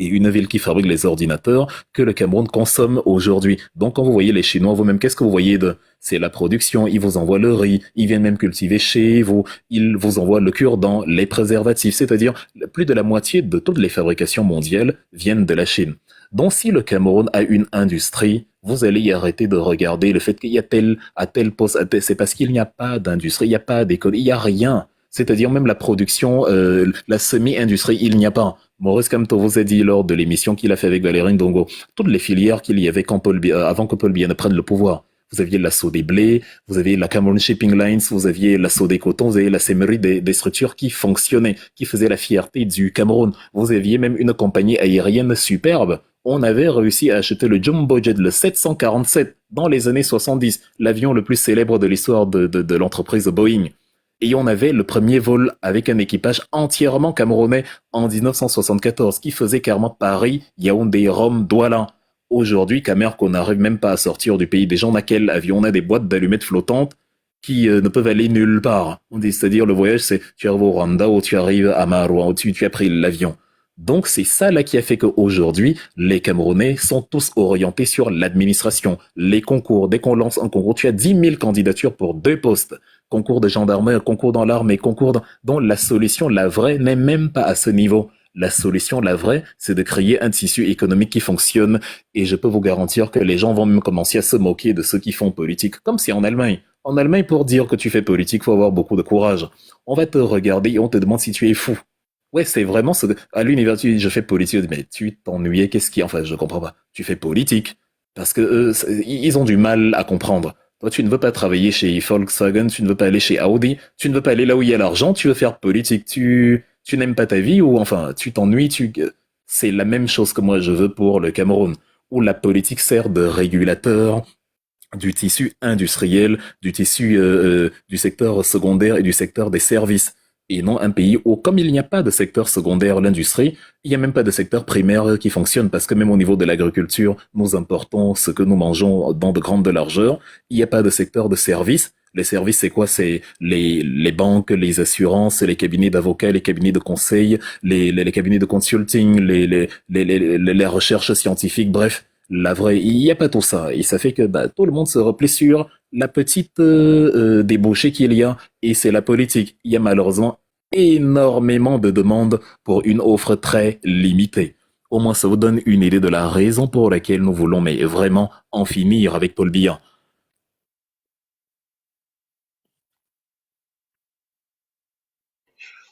et une ville qui fabrique les ordinateurs que le Cameroun consomme aujourd'hui. Donc quand vous voyez les Chinois, vous-même, qu'est-ce que vous voyez de... C'est la production, ils vous envoient le riz, ils viennent même cultiver chez vous, ils vous envoient le cure-dent, les préservatifs, c'est-à-dire plus de la moitié de toutes les fabrications mondiales viennent de la Chine. Donc si le Cameroun a une industrie, vous allez y arrêter de regarder le fait qu'il y a à tel poste, c'est parce qu'il n'y a pas d'industrie, il n'y a pas d'école, il n'y a rien. C'est-à-dire même la production, la semi-industrie, il n'y a pas. Maurice Kamto vous a dit lors de l'émission qu'il a fait avec Valérie Ndongo, toutes les filières qu'il y avait avant que Paul Biya ne prenne le pouvoir. Vous aviez l'assaut des blés, vous aviez la Cameroon Shipping Lines, vous aviez l'assaut des cotons, vous aviez la sémerie des structures qui fonctionnaient, qui faisaient la fierté du Cameroun. Vous aviez même une compagnie aérienne superbe. On avait réussi à acheter le Jumbo Jet, le 747, dans les années 70, l'avion le plus célèbre de l'histoire de l'entreprise Boeing. Et on avait le premier vol avec un équipage entièrement camerounais en 1974, qui faisait carrément Paris, Yaoundé, Rome, Douala. Aujourd'hui, Camer, qu'on n'arrive même pas à sortir du pays des gens, on a quel avion? On a des boîtes d'allumettes flottantes qui ne peuvent aller nulle part. On dit, c'est-à-dire le voyage, c'est tu arrives au Rwanda ou tu arrives à Maroua, ou tu as pris l'avion. Donc c'est ça là qui a fait qu'aujourd'hui, les Camerounais sont tous orientés sur l'administration, les concours. Dès qu'on lance un concours, tu as 10 000 candidatures pour 2 postes. Concours de gendarmerie, concours dans l'armée, concours dont la solution, la vraie, n'est même pas à ce niveau. La solution, la vraie, c'est de créer un tissu économique qui fonctionne. Et je peux vous garantir que les gens vont même commencer à se moquer de ceux qui font politique, comme si en Allemagne. En Allemagne, pour dire que tu fais politique, faut avoir beaucoup de courage. On va te regarder et on te demande si tu es fou. Ouais, c'est vraiment ce... À l'université, je fais politique. Mais tu t'ennuyais, qu'est-ce qui... Enfin, je comprends pas. Tu fais politique. Parce que ils ont du mal à comprendre. Toi, tu ne veux pas travailler chez Volkswagen, tu ne veux pas aller chez Audi, tu ne veux pas aller là où il y a l'argent, tu veux faire politique. Tu n'aimes pas ta vie ou enfin, tu t'ennuies, C'est la même chose que moi je veux pour le Cameroun, où la politique sert de régulateur du tissu industriel, du tissu du secteur secondaire et du secteur des services. Et non un pays où, comme il n'y a pas de secteur secondaire, l'industrie, il n'y a même pas de secteur primaire qui fonctionne, parce que même au niveau de l'agriculture, nous importons ce que nous mangeons dans de grandes largeurs. Il n'y a pas de secteur de services. Les services, c'est quoi? C'est les banques, les assurances, les cabinets d'avocats, les cabinets de conseil, les cabinets de consulting, les recherches scientifiques, bref. La vraie, il n'y a pas tout ça. Et ça fait que tout le monde se replie sur la petite débauchée qu'il y a. Et c'est la politique. Il y a malheureusement énormément de demandes pour une offre très limitée. Au moins, ça vous donne une idée de la raison pour laquelle nous voulons mais vraiment en finir avec Paul Biya.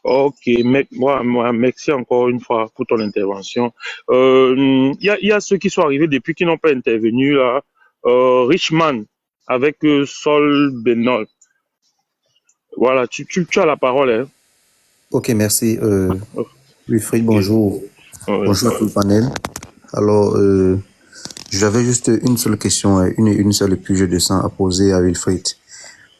Ok, merci encore une fois pour ton intervention. Il y a ceux qui sont arrivés depuis qui n'ont pas intervenu là. Richman avec Sol Benol. Voilà, tu as la parole. Hein. Ok, merci. Wilfried, bonjour. Bonjour à tout le panel. Alors, j'avais juste une seule question, une seule pige de sang à poser à Wilfried.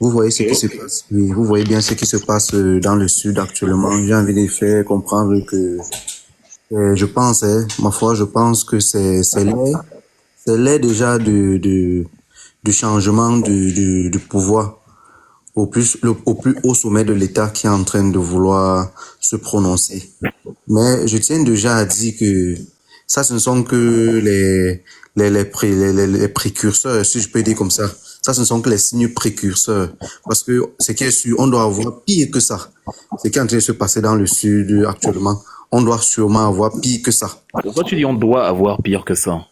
Vous voyez ce qui se passe, oui, vous voyez bien ce qui se passe dans le sud actuellement. J'ai envie de faire comprendre que je pense, ma foi, je pense que c'est l'ère déjà du changement du pouvoir au plus haut sommet de l'État qui est en train de vouloir se prononcer. Mais je tiens déjà à dire que ça, ce ne sont que les précurseurs, si je peux dire comme ça. Ça, ce ne sont que les signes précurseurs. Parce que ce qui est sûr, on doit avoir pire que ça. Ce qui est en train de se passer dans le sud actuellement, on doit sûrement avoir pire que ça. Pourquoi tu dis on doit avoir pire que ça?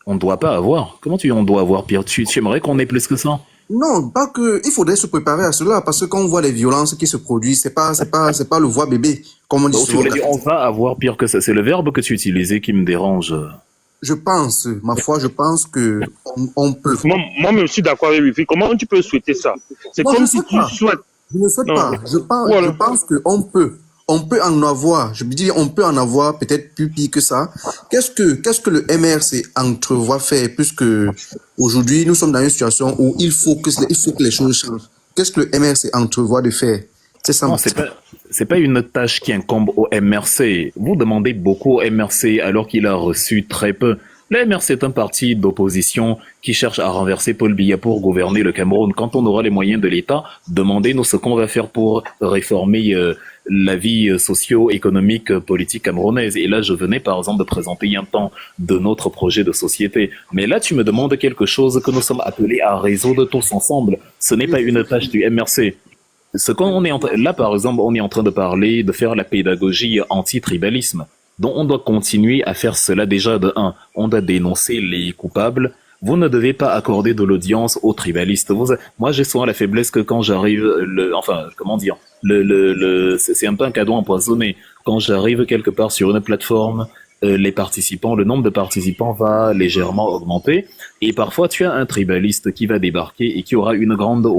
On ne doit pas avoir. Comment tu dis on doit avoir pire? Tu aimerais qu'on ait plus que ça? Non, pas que. Il faudrait se préparer à cela parce que quand on voit les violences qui se produisent, c'est pas le voix bébé, comme on dit souvent. On va avoir pire que ça. C'est le verbe que tu utilisais qui me dérange. Je pense, ma foi, je pense que on peut. Moi, je suis d'accord avec lui. Comment tu peux souhaiter ça? C'est comme si tu souhaites. Je ne souhaite pas. Je pense qu'on peut. On peut en avoir. Je veux dire, on peut en avoir peut-être plus pire que ça. Qu'est-ce que le MRC entrevoit faire puisque aujourd'hui nous sommes dans une situation où il faut que les choses changent. Qu'est-ce que le MRC entrevoit de faire? C'est ça. Non, c'est pas une tâche qui incombe au MRC. Vous demandez beaucoup au MRC alors qu'il a reçu très peu. Le MRC est un parti d'opposition qui cherche à renverser Paul Biya pour gouverner le Cameroun. Quand on aura les moyens de l'État, demandez-nous ce qu'on va faire pour réformer la vie socio-économique politique camerounaise. Et là, je venais par exemple de présenter un temps de notre projet de société. Mais là, tu me demandes quelque chose que nous sommes appelés à résoudre tous ensemble. Ce n'est pas une tâche du MRC. Là, par exemple, on est en train de parler, de faire la pédagogie anti-tribalisme. Donc, on doit continuer à faire cela déjà de 1. On doit dénoncer les coupables. Vous ne devez pas accorder de l'audience aux tribalistes. Moi, j'ai souvent la faiblesse que quand j'arrive, c'est un peu un cadeau empoisonné. Quand j'arrive quelque part sur une plateforme, le nombre de participants va légèrement augmenter. Et parfois, tu as un tribaliste qui va débarquer et qui aura une grande audience.